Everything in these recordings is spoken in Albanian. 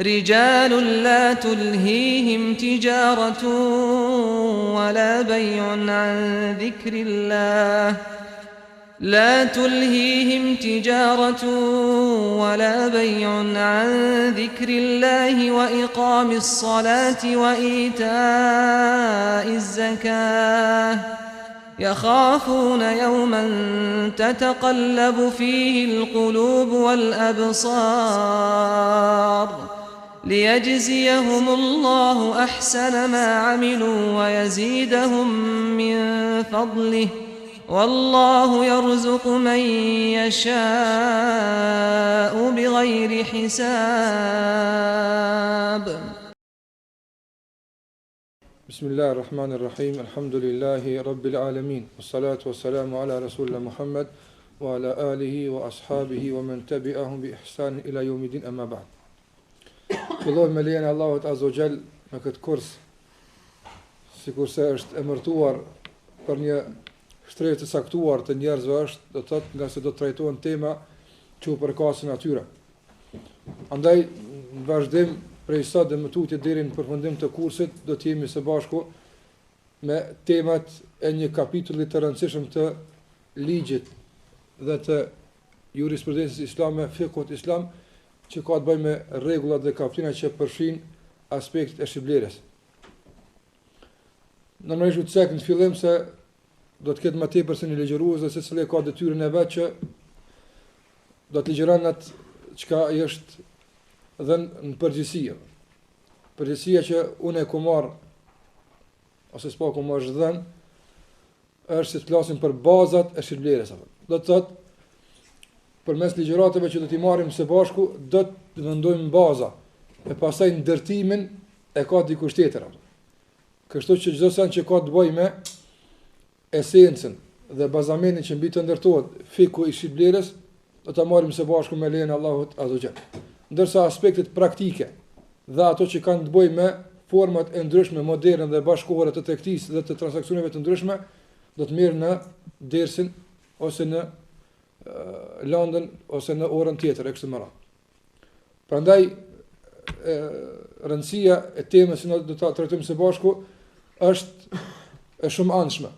رجال لا تلهيهم تجارة ولا بيع عن ذكر الله عن ذكر الله وإقام الصلاة وإيتاء الزكاة يخافون يوما تتقلب فيه القلوب والأبصار ليجزيهم الله أحسن ما عملوا ويزيدهم من فضله والله يرزق من يشاء بغير حساب. بسم الله الرحمن الرحيم الحمد لله رب العالمين والصلاة والسلام على رسول محمد وعلى آله وأصحابه ومن تبعهم بإحسان إلى يوم الدين أما بعد. Fillojmë me lejen e Allahut Azza wa Jall me këtë kurs, sikurse është emërtuar për një shtresë të saktuar të njerëzve është, do të thotë, nga se do të trajtohen tema që u përkasin atyre. Andaj në vazhdim prej sot dhe më tutje deri në përfundim të kursit do të jemi së bashku me temat e një kapitulli të rëndësishëm të ligjit dhe të jurisprudencës islame, fikut islam, që ka të bëjë me rregullat dhe kapitulla që përfshin aspektet e shitblerjes. Normalisht u cek në fillim se do të ketë më tepër se një ligjërues dhe secili ka detyrën e vet që do të ligjëron atë çka i është dhënë në përgjithësi. Përgjithësia që unë e ku marr ose s'po ku më është dhënë është se të flasim për bazat e shitblerjes. Do të thotë përmes ligjëratave që do t'i marrim së bashku, do të vendojmë baza, e pastaj ndërtimin e ka dikush tjetër. Kështu që çdo sen që ka të bëjë me esencën dhe bazamentin që mbi të ndërtohet fiku i shitblerjes, do ta marrim së bashku me lejen e Allahut Azza wa Jall. Ndërsa aspektet praktike dhe ato që kanë të bëjë me format e ndryshme moderne dhe bashkëkohore të tregtisë dhe të transaksioneve të ndryshme, do të mirë në dersin ose në London ose në orën tjetër e kështu me radhë. Prandaj rëndësia e temës që ne do ta trajtojmë së bashku është e shumë anshme.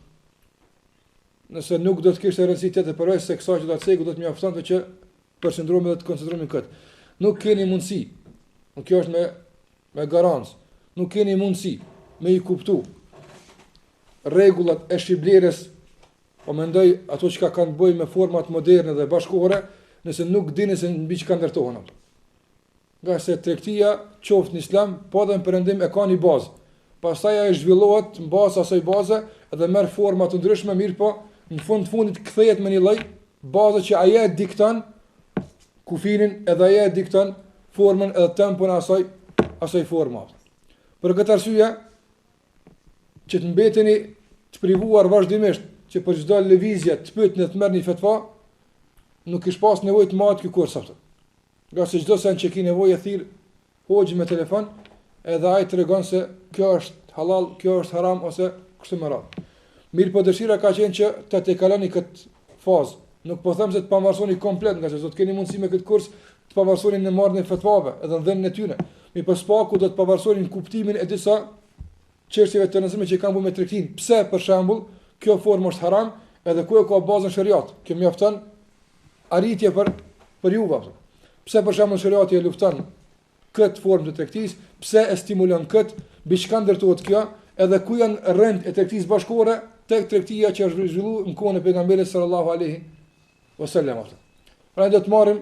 Nëse nuk do të kishte rëndësi tjetër përveç se kësaj që do të cegu, do të mjaftonte që përqendrohemi dhe të koncentrohemi këtë. Nuk keni mundësi, nuk kjo është me garancë, nuk keni mundësi me i kuptu rregullat e shitblerjes. Po mendoj ato që kanë të bëjë me format moderne dhe bashkëkohore, nëse nuk dini se mbi çka ndërtohen ato. Nga se tregtia qoftë në islam, po edhe në perëndim e ka një bazë. Pastaj ajo zhvillohet në bazë asaj baze dhe merr forma të ndryshme, mirë po në fundit kthehet me një lloj baze që ajo e dikton kufinin edhe ajo e dikton formën edhe tempon e asaj forme. Për këtë arsye që të mbeteni të privuar vazhdimisht që për çdo lëvizje të pyetni të merrni fetva, nuk kish pas nevojë të marrë ky kurs aftë. Nga se çdo sen që ki nevojë thirr hoxhin me telefon, edhe ai tregon se kjo është halal, kjo është haram ose kështu me radhë. Mirë po dëshira ka qenë që të kaloni këtë fazë. Nuk po them se të pavarësoni komplet, nga se do të keni mundësi me këtë kurs të pavarësoni në marrjen e fetvave edhe në dhënien e tyre. Mirë po spaku do të pavarësoni në kuptimin e disa çështjeve të rëndësishme që kanë bënë me tregtin. Pse për shembull kjo formë është haram, edhe ku e ka bazën shariat. Kjo mjafton arritje për juve. Pse për shembull shariati e lufton këtë formë të tregtisë, pse e stimulon këtë, mbi çka ndërtohet kjo, edhe ku janë rrend e tregtisë bashkëkohore tek tregtia që është zhvilluar në kohën e pejgamberit sallallahu alaihi wasallam. Pra do të marrim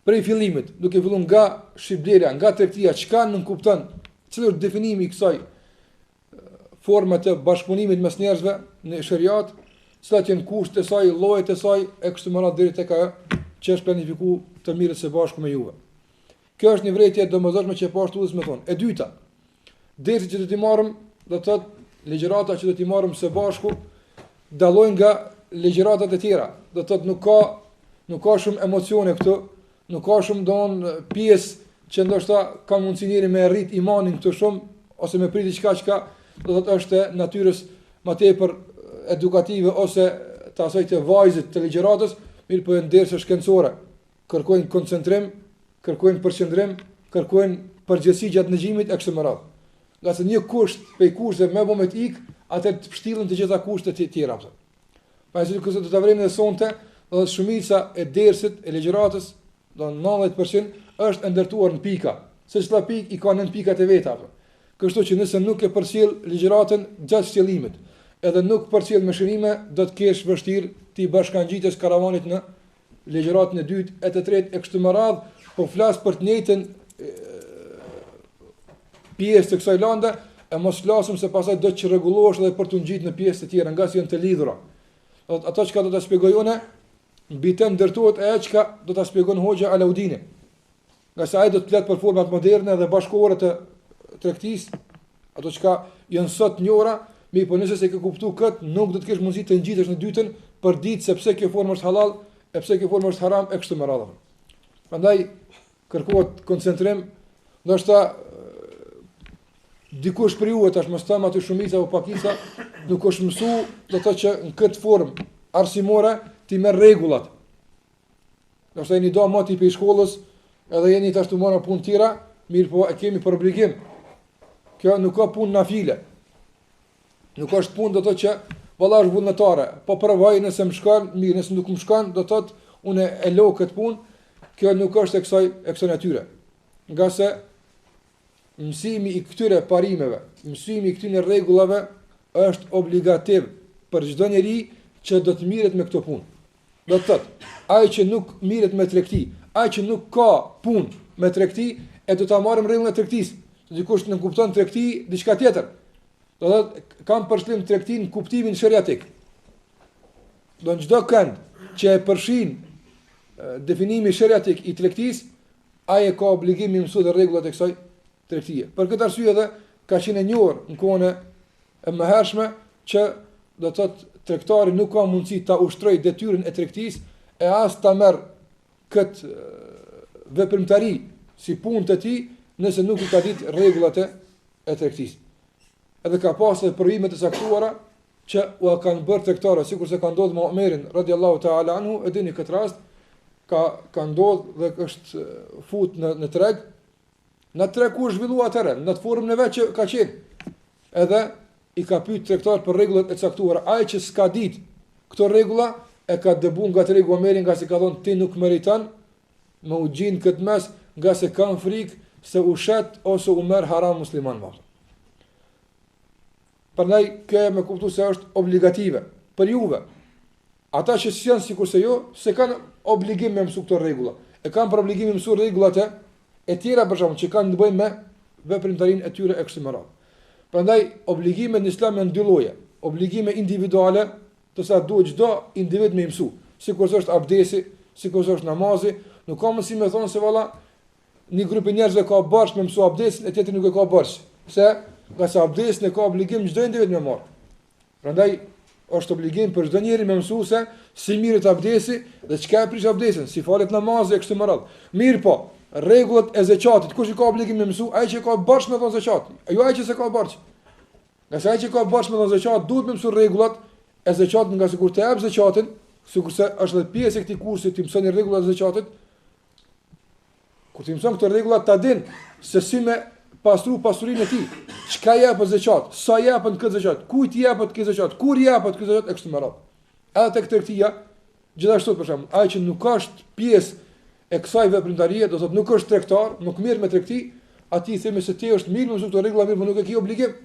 prej fillimit, duke filluar nga shitblerja, nga tregtia, çka nuk kupton, cili është definimi i kësaj forma të bashkëpunimit mes njerëzve në shariat, cilat janë kushtet e saj, llojet e saj e kështu me radhë deri tek ajo që është planifikuar të mirët së bashku me juve. Kjo është një vërejtje domosdoshme që po ashtu me thonë. E dyta, dersi që do t'i marrim, do të thotë ligjërata që do t'i marrim së bashku dallojnë nga ligjëratat e tjera. Do të thotë nuk ka shumë emocione këtu, nuk ka shumë pjesë që ndoshta ka mundësi njëri me rrit imanin këtu shumë ose me priti çka do të thotë është natyrës më tepër edukative ose të asaj të vajzit të ligjëratës, mirë po janë dersë shkencore. Kërkojnë koncentrim, kërkojnë përqendrim, kërkojnë përgjegjësi gjatë ndëgjimit e kështu me radhë. Nga se një kusht pe kushteve më bëhet ik, atë të përshtillen të gjitha kushtet e tjera. Pa ashtu që do ta vërim në sonte, do të shumica e dersit e legjëratës, do 90% është ndërtuar në pika. Se çdo pikë i ka 9 pikat e veta. Kështu që nëse nuk e përcjell ligjëratën gjatë shtellimit, edhe nuk përcjell me shërime, do të kesh vështirë ti bashkangjitës karavanit në ligjëratën e dytë, e të tretë e kështu me radhë, po flas për të njëjtën pjesë të kësaj lande, e mos flasim se pastaj do të rregullohesh edhe për të ngjitur në pjesë të tjera, nga si janë të lidhura. Ato që do ta shpjegoj unë, mbi të ndërtohet ajo që do ta shpjegon Hoxha Alaudini. Nga se ai do të flet për format moderne dhe bashkëkohore të tregtisë, ato që janë sot njëra, mi po nëse se ke kuptuar këtë, nuk do të kesh mundësi të ngjitesh në dytën për ditë se pse kjo formë është halal, e pse kjo formë është haram e kështu me radhë. Prandaj kërkohet koncentrim, ndoshta dikush për ju tash mos tam aty shumica apo pakica, nuk është mësu, do të thotë që në këtë formë arsimore ti merr rregullat. Ndoshta jeni do moti për shkollës, edhe jeni tash të marrë punë tjera, mirë po e kemi për obligim. Kjo nuk ka punë nafile. Nuk është punë do të thotë që valla është vullnetare, po provoj nëse më shkon, mirë, nëse nuk më shkon, do të thotë unë e lë këtë punë. Kjo nuk është e kësaj natyre. Nga se mësimi i këtyre parimeve, mësimi i këtyre rregullave është obligativ për çdo njeri që do të mirret me këtë punë. Do të thotë, ai që nuk mirret me tregti, ai që nuk ka punë me tregti, e do ta marrim rregullën e tregtisë. Dikush nuk kupton tregti diçka tjetër. Do të thotë, kam përshtim tregtin në kuptimin shariatik. Do në çdo kënd që e përfshin definimi shariatik i tregtisë, ai e ka obligim të mësojë rregullat e kësaj tregtie. Për këtë arsye edhe ka qenë e njohur në kohën e mëhershme që do të thotë tregtari nuk ka mundësi ta ushtrojë detyrën e tregtisë e as ta merr këtë veprimtari si punë të tij nëse nuk i ka ditë rregullat e tregtisë. Edhe ka pasur provime të saktuara që u kanë bërë tregtarë, sikurse ka ndodhur me Omerin radhiyallahu ta'ala anhu, e dini këtë rast ka ndodhur dhe është fut në treg. Në treg ku është zhvilluar atëherë, në atë formën e vet që ka qenë. Edhe i ka pyet tregtar për rregullat e caktuara. Ai që s'ka ditë këto rregulla e ka dëbuar nga tregu Omerin, nga se ka thonë ti nuk meriton me u gjin këtë mes, nga se kanë frikë se u shet ose u merr haram musliman më. Prandaj kjo me kuptu se është obligative për juve. Ata që janë sikurse jo, se kanë obligim me mësu këto rregulla. E kanë për obligim me mësu rregullat e tjera për shkak që kanë të bëjnë me veprimtarinë e tyre e kështu me radhë. Prandaj obligimet në Islam janë dy lloje. Obligime individuale, të sa duhet çdo individ me mësu, sikurse është abdesi, sikurse është namazi, nuk ka mundësi me thonë se valla një grup njerëzve ka bërsh me mësu abdesin e tjetri nuk e ka bërsh. Pse? Nga se abdesin e ka obligim çdo individ me marr. Prandaj është obligim për çdo njeri me mësuese si mirët abdesi dhe çka e prish abdesin, si falet namazi e kështu me radhë. Mirë po, rregullat e zakatit, kush i ka obligim me mësu? Ai që ka bërsh me dhon zakat. Jo ai që s'e ka bërsh. Nga se ai që ka bërsh me dhon zakat duhet me mësu rregullat e zakatit, nga sikur të jap zakatin, sikurse është edhe pjesë e këtij kursi ti mësoni rregullat e zakatit. Kur ti mëson këto rregulla ta din se si me pastru pasurinë e tij. Çka japet zakat? Sa japet këtë zakat? Kujt japet këtë zakat? Kur japet këtë zakat e kështu me radhë. Edhe tek tregtia, gjithashtu për shembull, ai që nuk është pjesë e kësaj veprimtarie, do thotë nuk është tregtar, nuk mirë me tregti, atij themi se ti është mirë me këto rregulla, mirë, por nuk e ke obligim.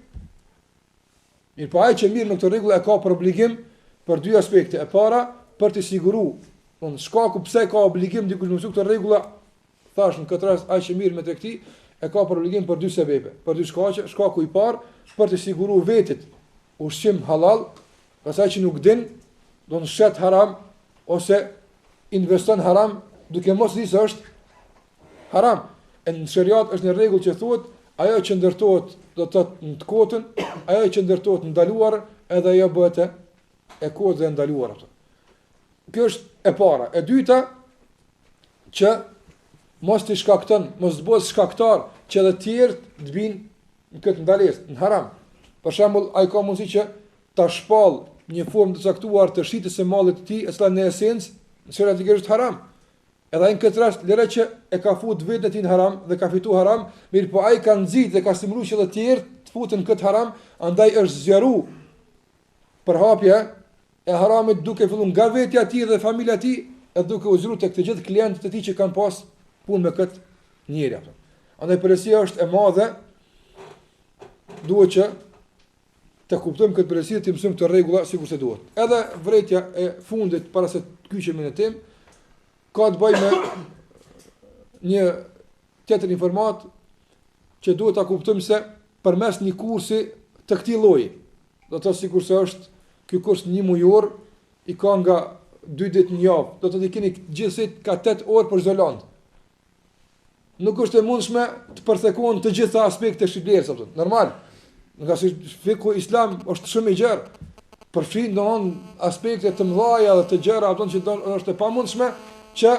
Mirë, po ai që mirë me këto rregulla e ka për obligim për dy aspekte. E para, për të siguruar, don shkaku pse ka obligim dikush me këto rregulla, thash në këtë rast ai që mirë me tregti e ka për obligim për dy sebebe, për dy shkaqe. Shkaku i parë për të siguruar vetit ushqim halal, pastaj që nuk din, do të shet haram ose investon haram duke mos di se është haram. Në shariat është një rregull që thuhet ajo që ndërtohet do të thotë në të kotën, ajo që ndërtohet ndaluar, edhe ajo bëhet e kotë dhe ndaluar ato. Kjo është e para. E dyta që mos të shkakton, mos të bësh shkaktar që edhe të tjerë të binë në këtë ndalesë, në haram. Për shembull, ai ka mundësi që ta shpall një formë të caktuar të shitjes së mallit të tij, e cila në esencë shariatikisht është haram. Edhe ai në këtë rast lere që e ka fut vetën e tij në haram dhe ka fitu haram, mirë po ai ka nxit dhe ka stimuluar që të tjerë të futen këtë haram, andaj është zgjeru për hapje e haramit duke filluar nga vetja e tij dhe familja e tij, e duke u zgjeruar tek të gjithë klientët e tij që kanë pas punë me këtë njeri apo. Andaj përgjegjësia është e madhe, duhet që të kuptojmë këtë përgjegjësi, të mësojmë këtë rregulla sikur se duhet. Edhe vërejtja e fundit para se të kyçemi në temë ka të bëjë me një tjetër informat që duhet ta kuptojmë se përmes një kursi të këtij lloji, do të thotë sikur se është ky kurs një mujor, i ka nga 2 ditë në javë, do të thotë keni gjithsesi ka 8 orë për çdo land. Nuk është e mundshme të përthekohen të gjitha aspektet e shitblerës, apo normal. Nga si fiku islam është shumë i gjerë, përfshin domthon aspekte të mëdha dhe të gjëra ato që është e pamundshme që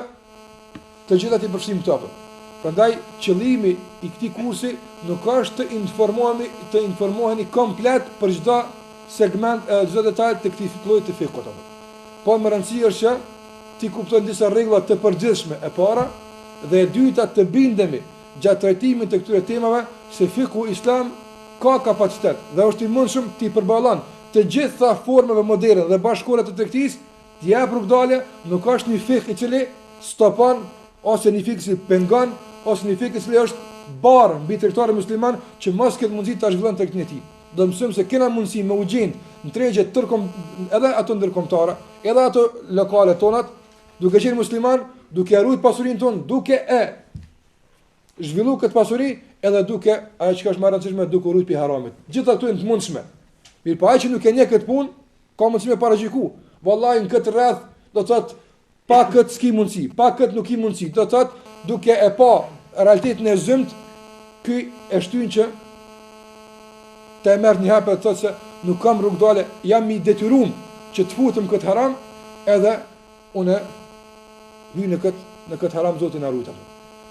të gjitha ti përfshim këto. Prandaj qëllimi i këtij kursi nuk është të informoheni komplet për çdo segment e çdo detaj të këtij lloji të fikut. Po më rëndësish është që ti kupton disa rregulla të përgjithshme e para dhe e dyta të bindemi gjatë trajtimit të këtyre temave se fiku islam ka kapacitet dhe është i mundshëm të përballon të gjitha formave moderne dhe bashkëkohore të tregtisë, të jap rrugdalje, nuk është një fik i cili stopon ose një fik i cili pengon ose një fik i cili është barë mbi tregtarin musliman që mos ketë mundësi ta zhvillon tregtinë e tij. Do mësojmë se kena mundësi me u gjend në tregje edhe ato ndërkombëtare, edhe ato lokale tonat, duke qenë musliman, duke ruajtur pasurinë tonë, duke e zhvilluar këtë pasuri, edhe duke ajo që është më e rëndësishme, duke ruajtur pi haramit. Gjitha këto janë të mundshme. Mirë, po ai që nuk e njeh këtë punë, ka mundësi me paraqyku. Vallahi në këtë rreth do të thotë pa këtë s'ki mundësi, pa këtë nuk i mundësi. Do të thotë duke e pa realitetin e zymt, ky e shtyn që të merr një hapë të thotë se nuk kam rrugdale, jam i detyruar që të futem këtë haram, edhe unë hyj në këtë haram Zoti na ruaj.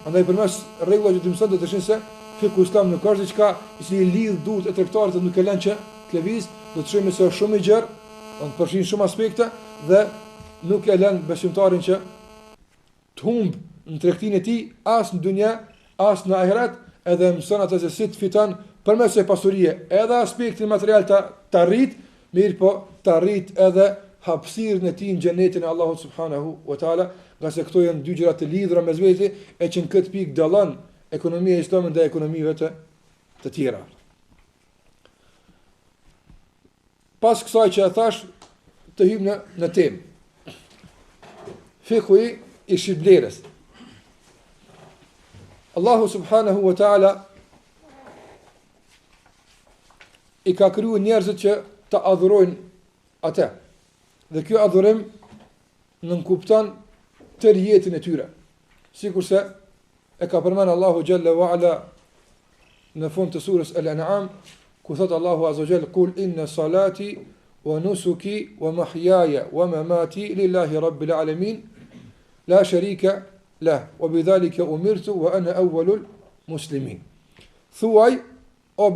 Andaj përmes rregullave që të mëson do të shohim se fiku islam nuk është diçka i cili lidh duart e tregtarit dhe nuk e lën që të lëviz, do të shohim se është shumë i gjerë, do të përfshin shumë aspekte dhe nuk e lën besimtarin që të humb në tregtinë e tij as në dunja, as në ahiret, edhe mëson atë se si të fiton përmes së pasurie, edhe aspektin material të arrit, mirë po të arrit edhe hapësirën e tij në xhenetin e Allahut subhanahu wa taala, nga se këto janë dy gjëra të lidhura mes veti e që në këtë pikë dallon ekonomia islame ndaj ekonomive të tjera. Pas kësaj që e thash, të hym në temë. Fiku i shitblerës. Allahu subhanahu wa taala i ka kriju njerëzit që të adhurojnë atë. Dhe kjo adhurim nënkupton tërë jetën e tyre. Sikurse e ka përmend Allahu xhalla wa ala në fund të surës Al-An'am, ku thot Allahu azza wa jalla: "Qul inna salati wa nusuki wa mahyaya wa mamati lillahi rabbil alamin, la sharika lah, wa bidhalika umirtu wa ana awwalul muslimin." Thuaj o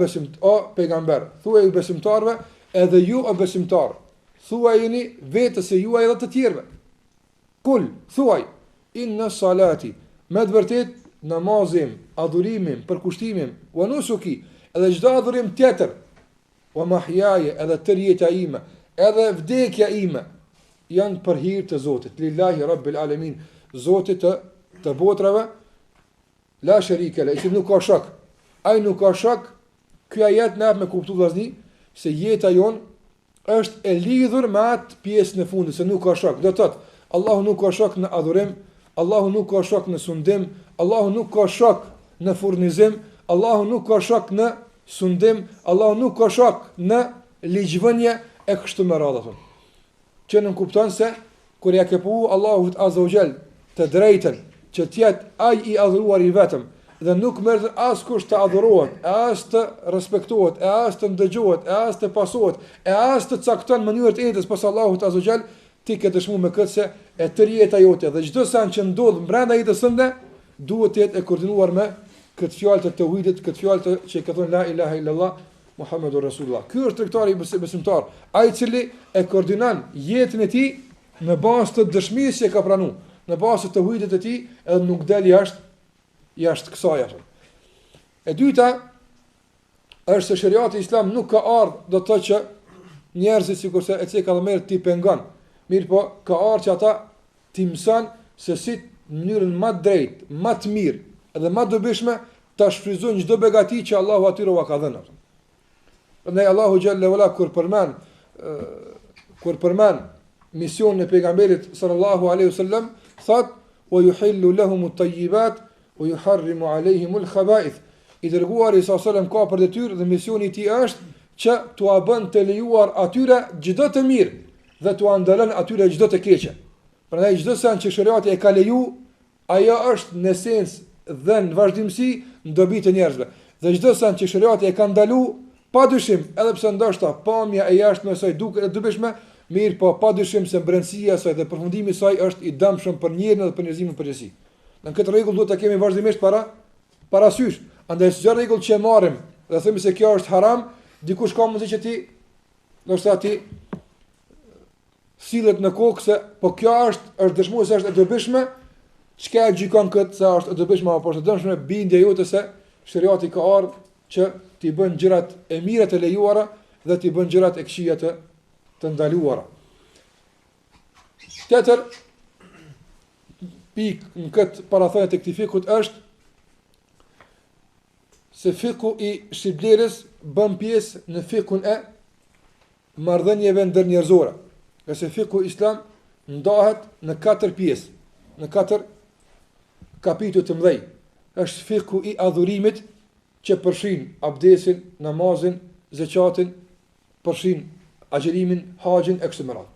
pejgamber, thuaj besimtarve, edhe ju o besimtar, thuajini vetës e juaj edhe të tjerëve. Kul, thuaj, inna salati, me të vërtet namazim, adhurimim, përkushtimim, wa nusuki, edhe çdo adhurim tjetër, wa mahyaja, edhe tërjeta ime, edhe vdekja ime, janë për hir të Zotit, lillahi rabbil alamin, Zotit të botrave, la sharika la, i nuk ka shok. Ai nuk ka shok. Ky ajet na jep me kuptu vllazni se jeta jon është e lidhur me atë pjesën e fundit, se nuk ka shok. Do të thotë, Allahu nuk ka shok në adhurim, Allahu nuk ka shok në sundim, Allahu nuk ka shok në furnizim, Allahu nuk ka shok në sundim, Allahu nuk ka shok në ligjvënie e kështu me radhë. Që nuk kupton se kur ja ke pu Allahut azza wa jall të drejtën që të jetë ai i adhuruar i vetëm dhe nuk merr askush të adhurohet, as të respektohet, as të ndëgjohet, as të pasohet, as të cakton mënyrë të jetës pas Allahut azza wa jall, ti ke dëshmuar me këtë se e tërë jeta jote dhe çdo sa që ndodh brenda jetës sënde duhet të jetë e koordinuar me këtë fjalë të tauhidit, këtë fjalë që ka thënë la ilaha illallah Muhammedur Rasulullah. Ky është tregtari besimtar, ai i cili e koordinon jetën e tij në bazë të dëshmisë që ka pranuar. në bazë të tauhidit të tij, edhe nuk del jashtë kësaj. E dyta është se shariati islam nuk ka ardhur do të thotë që njerëzit sikurse e ceka dhe merr ti pengon. Mirë po, ka ardhur që ata ti mëson se si në mënyrën më të drejtë, më të mirë edhe më dobishme ta shfrytëzojnë çdo begati që Allahu atyre ua ka dhënë. Prandaj Allahu xhalla wala kur përmend misionin e pejgamberit sallallahu alaihi wasallam, thot: "Wa yuhillu lahum at-tayyibat wa yuharrimu alaihim al-khaba'ith." I dërguari sallallahu alaihi wasallam ka për detyrë dhe misioni i tij është që t'ua bën të lejuar atyre çdo të mirë dhe t'ua ndalon atyre çdo të keqe. Prandaj çdo sen që shariati e ka leju, ajo është në esencë dhe në vazhdimsi në dobi të njerëzve. Dhe çdo sen që shariati e ka ndalu, padyshim, edhe pse ndoshta pamja e jashtme e saj duket e dobishme, mirë po padyshim se brendësia e saj dhe përfundimi i saj është i dëmshëm për njerin dhe për njerëzimin përgjithësi. Në këtë rregull duhet ta kemi vazhdimisht parasysh. Andaj çdo rregull që marrim dhe themi se kjo është haram, dikush ka mundësi që ti ndoshta ti sillet në kokë se po kjo është dëshmuar se është e dobishme, çka e gjykon këtë se është e dobishme apo është e dëmshme, bindja jote se shariati ka ardhur që ti bën gjërat e mira të lejuara dhe ti bën gjërat e këqija të ndaluara. Tjetër pikë në këtë parathënie të këtij fikut është se fiku i shitblerës bën pjesë në fikun e marrëdhënieve ndërnjerëzore. Qase fiku islam ndahet në 4 pjesë, në 4 kapituj të mëdhenj. Është fiku i adhurimit që përfshin abdesin, namazin, zakatin, përfshin agjerimin, haxhin e kështu me radhë.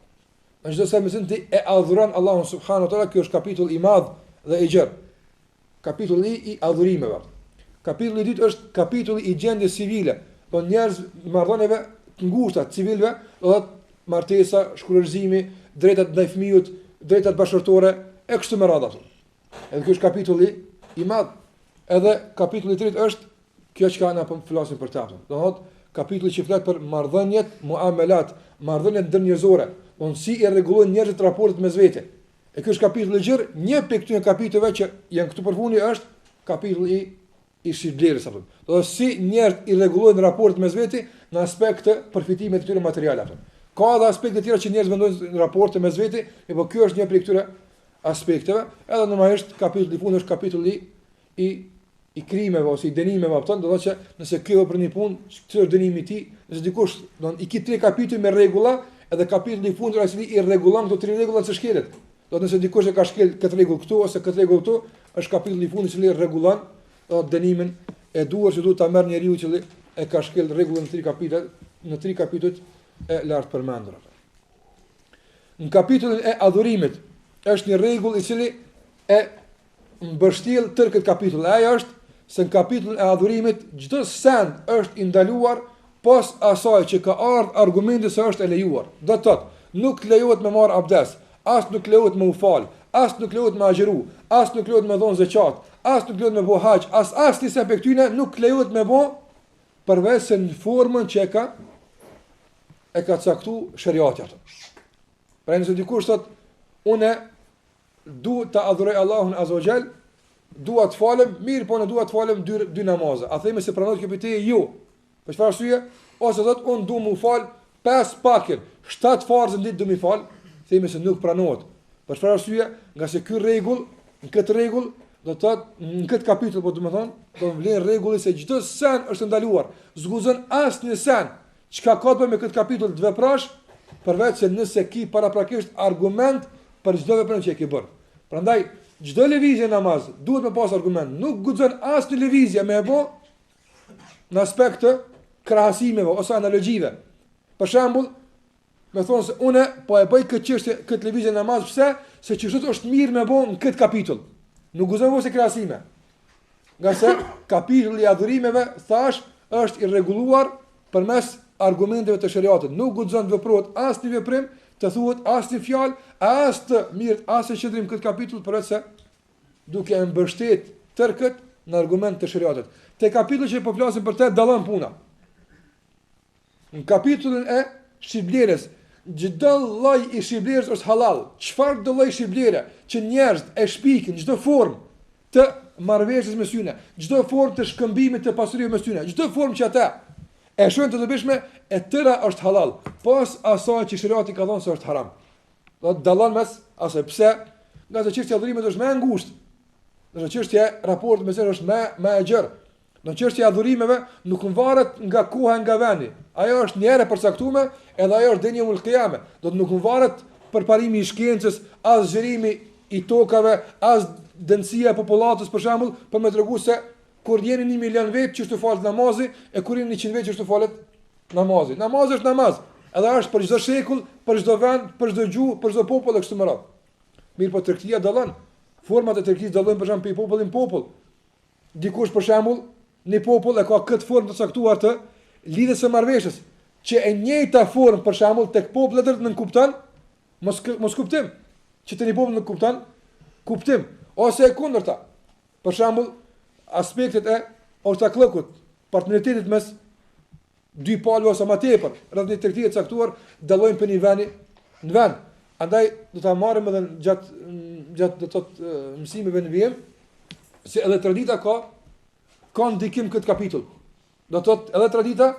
Në çdo sa mëson ti e adhuron Allahun subhanahu wa taala, ky është kapitull i madh dhe i gjerë. Kapitulli i adhurimeve. Kapitulli i dytë është kapitulli i gjendjes civile, po njerëz marrëdhënieve të ngushta civilve, do thotë martesa, shkullërzimi, drejtat ndaj fëmijët, drejtat bashkëtorë e kështu me radhë. Edhe ky është kapitulli i madh. Edhe kapitulli i tretë është kjo që na po flasim për ta. Do thotë kapitulli që flet për marrëdhëniet, muamelat, marrëdhëniet ndërnjerëzore, on si i rregullojnë njerëzit raportet mes vete. E ky është kapitulli i gjerë, një pikë këtyre kapitulleve që janë këtu përfuni është kapitulli i shitblerës apo. Do thotë si njerëzit i rregullojnë raportet mes vete në aspekt të përfitimit të tyre materiale apo. Ka edhe aspekte tjera që njerëzit vendojnë në raporte mes vete, por ky është një prej këtyre aspekteve. Edhe normalisht kapitulli i fundit është kapitulli i krimeve ose i dënimeve apo do të thotë që nëse ky për një punë, çfarë është dënimi i tij, nëse dikush do i ki 3 kapituj me rregulla, edhe kapitulli i fundit ai i rregullon këto 3 rregulla që shkelet. Do të nëse dikush e ka shkel këtë rregull këtu ose këtë rregull këtu, është kapitulli i fundit që rregullon dënimin e duhur që duhet ta merr njeriu që e ka shkel rregullën në 3 kapitujt e lartë përmendur. Në kapitullin e adhurimit është një rregull i cili e mbështjell tërë këtë kapitull. Ajo është se në kapitullin e adhurimit çdo send është i ndaluar pas asaj që ka ardhur argumenti se është e lejuar. Do të thotë, nuk lejohet me marr abdes, as nuk lejohet me u fal, as nuk lejohet me agjëru, as nuk lejohet me dhon zakat, as nuk lejohet me bëu hax, as disa pejtyne nuk lejohet me bë përveç se në formën që e ka caktuar shariati atë. Pra nëse dikush thotë, unë duhet të adhuroj Allahun azza wa jall, dua të falem, mirë, po në dua të falem 2 namaze. A themi se pranohet kjo pejtë? Jo. Për çfarë arsye? Ose thotë unë dua më fal 5 pakën, 7 farzë në ditë do më fal, themi se nuk pranohet. Për çfarë arsye? Nga se ky rregull, në këtë rregull do të thotë në këtë kapitull, po do të thonë, do vlen rregulli se çdo sen është ndaluar. Zguzon asnjë sen çka ka të bëjë me këtë kapitull të veprash, përveç se nëse ki paraprakisht argument për çdo veprim që e ke bërë. Prandaj çdo lëvizje namaz duhet me pas argument. Nuk guxon asnjë lëvizje me e bë në aspekt të krahasimeve ose analogjive. Për shembull, me thonë se unë po e bëj këtë çështje, këtë lëvizje namaz pse? Se çështja është mirë me bë në këtë kapitull. Nuk guxon ose krahasime. Nga se kapitulli i adhurimeve thash është i rregulluar përmes argumenteve të shariatit. Nuk guxon të veprohet asnjë veprim, të thuhet asnjë fjalë, as të mirë, as të qëndrim këtë kapitull për se duke e mbështet tërë këtë në argument të shariatit. Te kapitulli që po flasim për të dallon puna. Në kapitullin e shitblerës, çdo lloj i shitblerës është halal. Çfarë do lloj shitblere që njerëzit e shpikin çdo formë të marrëveshjes mes tyre, çdo formë të shkëmbimit të pasurisë mes tyre, çdo formë që ata e shohin të dobishme, e tëra është halal. Pas asaj që shariati ka thënë se është haram. Do të dallon mes asaj pse, nga se çështja e adhurimit është më e ngushtë. Dhe çështja e raportit mes tyre është më e gjerë. Në çështja e adhurimeve nuk varet nga koha nga vendi. Ajo është një herë e përcaktuar, edhe ajo është deni ul qiyame. Do të nuk varet përparimi i shkencës, as zgjerimi i tokave, as dënësia e popullatës për shembull, për me tregu se kur jeni 1 milion vjet që të falet namazi e kur jeni 100 vjet që të falet namazi. Namazi është namaz. Edhe është për çdo shekull, për çdo vend, për çdo gjuhë, për çdo popull e kështu me radhë. Mirë, po tregtia dallon. Format e tregtisë dallojnë për shembull pe popullin popull. Dikush për shembull, një popull e ka këtë formë të caktuar të lidhjes së marrëveshjes, që e njëjta formë për shembull tek popullet e tjerë nuk kupton, mos kuptim. Që tani popull nuk kupton, kuptim. Ose e kundërta. Për shembull, aspektet e ortaklëkut, partneritetit mes dy palëve ose më tepër, rreth një tregtie të caktuar, dallojnë për një vendi në vend. Andaj do ta marrim edhe gjatë do të thotë mësimeve në vijim, se edhe tradita ka ndikim këtë kapitull. Do të thotë edhe tradita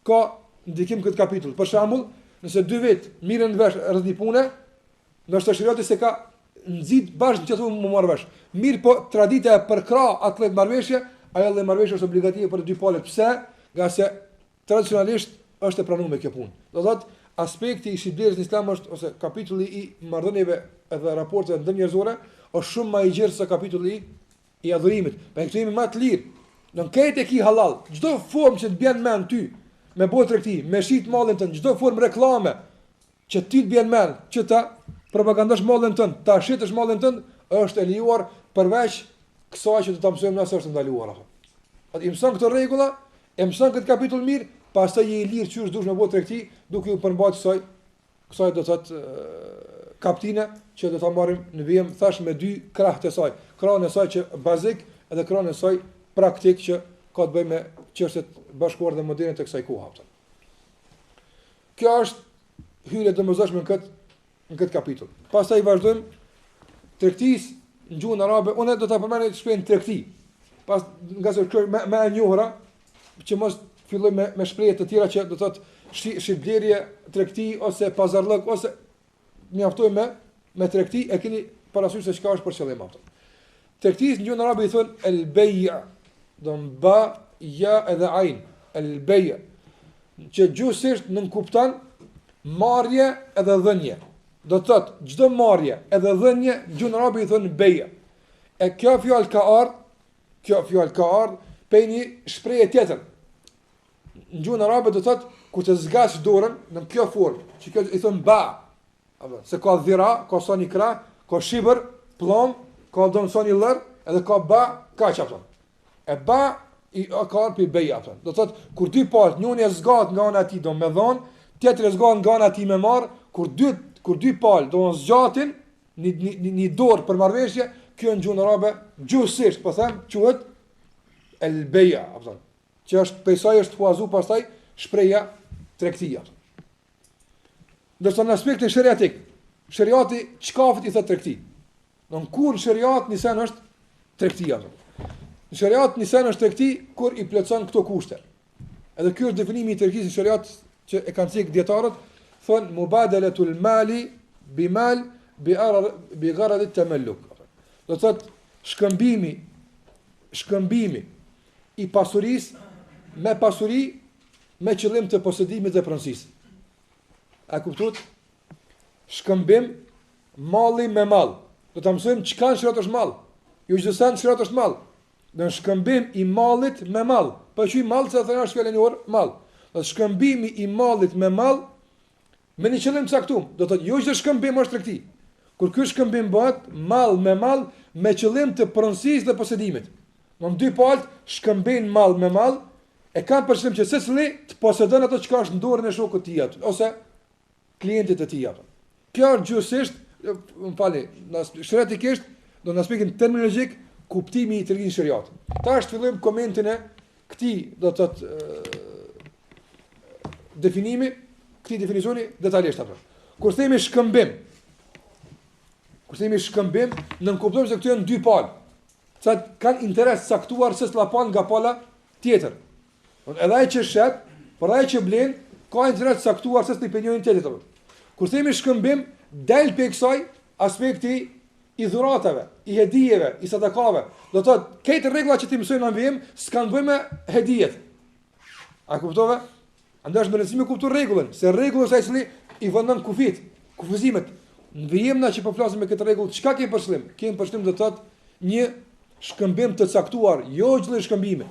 ka ndikim këtë kapitull. Për shembull, nëse dy vjet mirën vesh rreth një pune, ndoshta shariati se ka nxit bashkë që thonë më marr vesh. Mirë, po tradita e përkra atë marrëveshje, ajo dhe marrëveshja është obligative për dy palët. Pse? Nga se tradicionalisht është e pranuar me kjo punë. Do thotë aspekti i shitblerës në Islam është ose kapitulli i marrëdhënieve edhe raporteve ndërnjerëzore është shumë më i gjerë se kapitulli i adhurimit. Me këtë jemi më të lirë. Në këtë e ki halal, çdo formë që të bën mend ty, me bot tregti, me shit mallin tënd, çdo formë reklame që ti të bën mend, që ta propagandosh mallin tënd, ta shitësh mallin tënd, është e lejuar përveç kësaj që do ta mësojmë nëse është ndaluar apo. Atë mëson këto rregulla, e mëson këtë kapitull mirë, pastaj je i lirë çysh dush me bot tregti, duke u përmbajtur kësaj do të thotë kapitine që do ta marrim në vijim thash me dy krah të saj. Krahun e saj që bazik edhe krahun e saj praktik që ka të bëjë me çështjet bashkëkohore dhe moderne të kësaj kohe. Kjo është hyrje domosdoshme në këtë kapitull. Pastaj vazhdojmë tregtisë në gjuhën arabe. Unë do ta përmendoj të shpejt tregti. Pas nga se kjo më e njohura që mos filloj me shprehje të tjera që do thotë shitblerje, tregti ose pazarllëk ose mjaftojmë me tregti e keni parasysh se çka është për qëllim ato. Tregtisë në gjuhën arabe i thon el bay', don ba ja edhe ain, el bay', që gjithsesi nën kupton marrje edhe dhënje. Do të thotë çdo marrje edhe dhënje në gjuhën arabe i thon bay'. E kjo fjalë ka ardhur për një shprehje tjetër. Në gjuhën arabe do të thotë kur të zgash dorën në kjo formë, që kjo i thon ba. Apo se ka dhira, ka soni kra, ka shibër, plom, ka don soni lër, edhe ka ba, ka çapton. E ba i ka pi bay apo. Do të thotë kur dy palë, njëri e zgat nga ana e tij do me dhon, tjetri e zgat nga ana e tij me marr, kur dy palë do zgjatin një dorë për marrëveshje, kjo në gjuhën arabe gjithsesi po them quhet el bay apo. Që është pesaj është huazu pastaj shpreha tregtia. Ndërsa në aspektin shariatik, shariati çkafit i thotë tregti. Don kur shariat nisan është tregtia. Në shariat nisan është tregti kur i plotson këto kushte. Edhe ky është definimi i tregtisë në shariat që e kanë thënë dietarët, thonë mubadalatul mali bi mal bi gharad at-tamalluk. Do thotë shkëmbimi i pasurisë me pasuri me qëllim të posedimit dhe pronësisë. A kuptuat? Shkëmbim malli me mall. Do ta mësojmë çka në shariat është mall. Jo çdo sa në shariat është mall. Në shkëmbim i mallit me mall. Po çuj mall se thënë është fjalë njëor mall. Do shkëmbimi i mallit me mall me një qëllim të caktuar. Do thotë jo çdo shkëmbim është tregti. Kur ky shkëmbim bëhet mall me qëllim të pronësisë dhe posedimit. Në dy palë shkëmbin mall me mall e kanë për qëllim që secili të posedon ato çka është në dorën e shokut të tij ose klientit të tij. Kjo gjithsesi, më falni, shariatikisht, do në aspektin terminologjik, kuptimi i tregtisë shariat. Tash fillojmë komentin e këtij, do të thotë definimi, këtij definicioni detajisht apo. Kur themi shkëmbim, nën kuptojmë se këtu janë dy palë, që kanë interes saktuar se s'la pan nga pala tjetër. Edhe ai që shet, por ai që blen, ka interes saktuar se s'li penjonin tjetër. Kur themi shkëmbim, del pe kësaj aspekti i dhuratave, i hedijeve, i sadakave. Do të thotë, këtë rregulla që ti mësojmë në NVM s'kan bëjmë me hedijet. A kuptove? Andaj është më rëndësishme me kuptu rregullën, se rregulla është ai cili i vendon kufit, kufizimet. Në vijim na që po flasim me këtë rregull, çka kemi për qëllim? Kemi për qëllim do të thotë një shkëmbim të caktuar, jo çdo shkëmbime.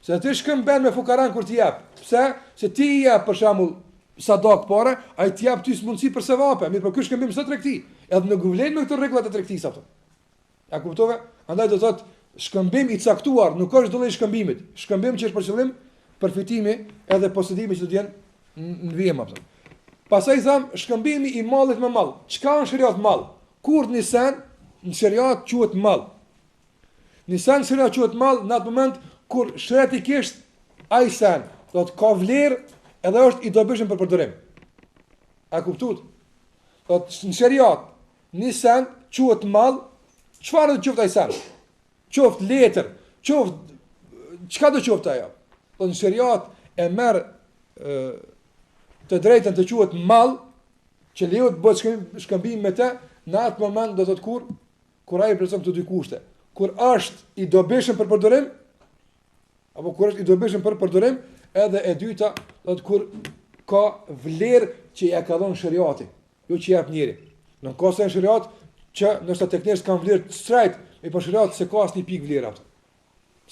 Se ti shkëmben me fukaran kur ti jap. Pse? Se ti i jap për shembull sadak pare, ai ti jap ty mundësi për sevape, mirë, por ky shkëmbim s'është tregti. Edhe nuk vlen me këto rregulla të tregtisë ato. A kuptove? Andaj do thotë shkëmbim i caktuar, nuk është çdo lloj shkëmbimit. Shkëmbim që është për qëllim përfitimi edhe posedimi që do të jenë në vijim apo. Pastaj tham shkëmbimi i mallit me mall. Çka është shariat mall? Kur nisan në shariat quhet mall. Nisan shariat quhet mall në atë moment kur shëretikisht ai sen do të ka vlerë edhe është i dobishëm për përdorim. A kuptuat? Do të në shariat nisan quhet mall, çfarë do të qoftë ai sen? Qoftë letër, qoftë çka do qoftë ajo? Do në shariat e merr të drejtën të quhet mall, që lejohet të bëhet shkëmbim me të, në atë moment do të thotë kur ai plotson këto dy kushte. Kur është i dobishëm për përdorim, apo kur është i dobishëm për përdorim, edhe e dyta do të kur ka vlerë që ja ka dhënë shariati, jo që jap njëri. Në kohën e shariat që nëse tek njerëz kanë vlerë të shtrejt, me për shariat se ka asnjë pikë vlerë atë.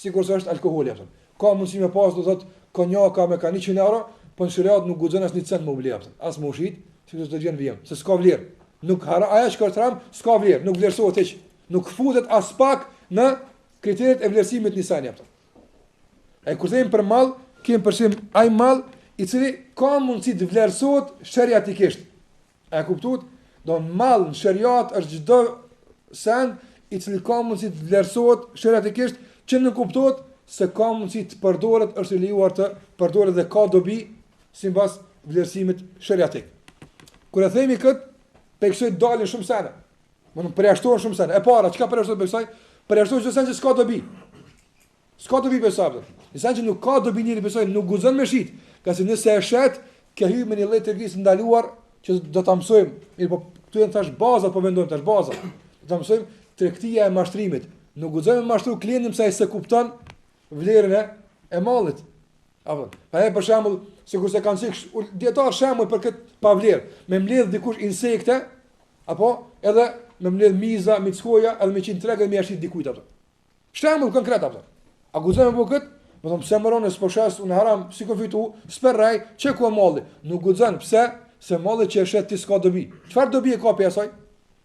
Sigurisht është alkooli atë. Ka mundësi me pas do thotë konjaka me 100 euro, po në shariat nuk guxon asnjë cent më vlerë atë. As më ushit, sikur të gjën vijm, se s'ka vlerë. Nuk ajo që ka tram, s'ka vlerë, nuk vlerësohet hiç. Nuk futet as pak në kriteret e vlerësimit nisani atë. Ai kur them për mall, kemi përshim ai mall i cili ka mundësi të vlerësohet shariatikisht. A e kuptuat? Do mall në shariat është çdo sen i cili ka mundësi të vlerësohet shariatikisht, që nuk kuptohet se ka mundësi të përdoret, është i lejuar të përdoret dhe ka dobi sipas vlerësimit shariatik. Kur e themi kët, peksoj dalin shumë sene. Më përjashtohen shumë sene. E para, çka përjashtohet peksoj? Përjashtohet çdo sen që s'ka dobi. S'ka dobi besoj. Nëse që nuk ka dobi njëri besoj, nuk guxon me shit. Ka se nëse e shet, ke hyrë me një lloj tregtisë ndaluar që do ta mësojmë. Mirë, po këtu janë tash baza, po mendojmë tash baza. Do ta mësojmë tregtia e mashtrimit. Nuk guxojmë me mashtru klientin sa ai se kupton vlerën e mallit. Apo, pa e për shembull, sikur se kanë sikë dietar shembull për këtë pavlerë, me mbledh dikush insekte, apo edhe me mbledh miza, mickoja, edhe me 100 tregë me jashit dikujt apo. Shembull konkret apo. A guxojmë po këtë? Po them pse mëron se po shas unë haram, si ko fitu, sperraj, çe ku malli. Nuk guxon, pse? Se malli që është ti s'ka dobi. Çfarë dobi e ka pe asaj?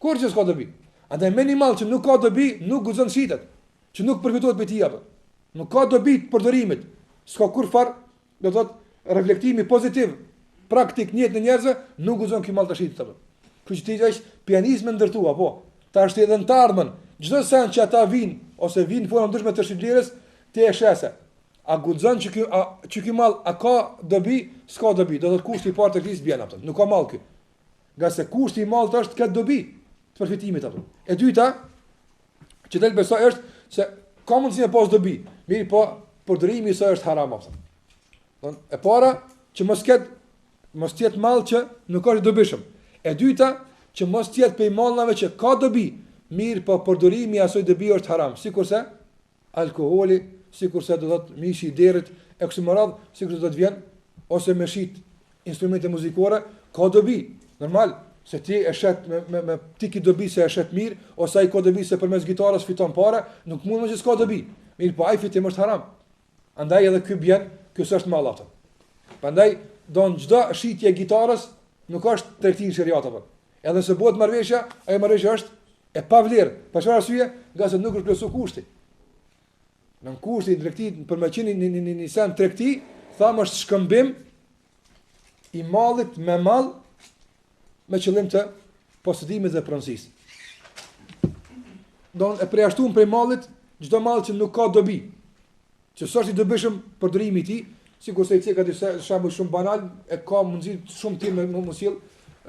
Kur që s'ka dobi. Andaj minimal që nuk ka dobi, nuk guxon shitet. Që nuk përfitohet me ti apo. Nuk ka dobi të përdorimit. S'ka kur far, do thotë reflektimi pozitiv, praktik njët në njerëzve, nuk guxon ky mall të shitet apo. Kështu që ti është pianizëm ndërtua, po. Ta është edhe në të ardhmen. Çdo sen që ata vinë ose vinë në formë ndryshme të shitblerës, ti e shese. A guxon që ky mall a ka dobi, s'ka dobi. Do të thotë kushti i parë të krizë bjen atë. Nuk ka mall ky. Nga se kushti i mallit është këtë dobi të përfitimit atë. E dyta, që del besoj është se ka mundësi me pas dobi. Mirë, po përdorimi i saj është haram atë. Don, e para që mos jetë mall që nuk është dobishëm. E dyta, që mos jetë pe mallave që ka dobi. Mirë, po përdorimi i asaj dobi është haram, sikurse alkooli, sikurse do thotë mishi i derrit, e kështu me radhë, sikurse do të vjen ose me shit instrumente muzikore, ka dobi. Normal, se ti e shet me ti ki dobi se e shet mirë, ose ai ka dobi se përmes gitarës fiton parë, nuk mund të s'ka dobi. Mirë, po ai fitim është haram. Andaj edhe ky bjen, ky s'është mall atë. Prandaj don çdo shitje gitarës nuk është tregti i shariatit apo. Edhe se bëhet marrëveshja, ajo marrëveshja është e pavlerë. Për çfarë arsye? Nga se nuk është plotsu kushti. Në kushti i tregtit për me qenë një sen tregti, thamë është shkëmbim i mallit me mall me qëllim të posedimit dhe pronësisë. Don e përjashtuar prej mallit çdo mall që nuk ka dobi, që s'është i dobishëm përdorimi i tij, sikur se i ceka disa shembull shumë banal, e ka mundësi shumë tim me mos sjell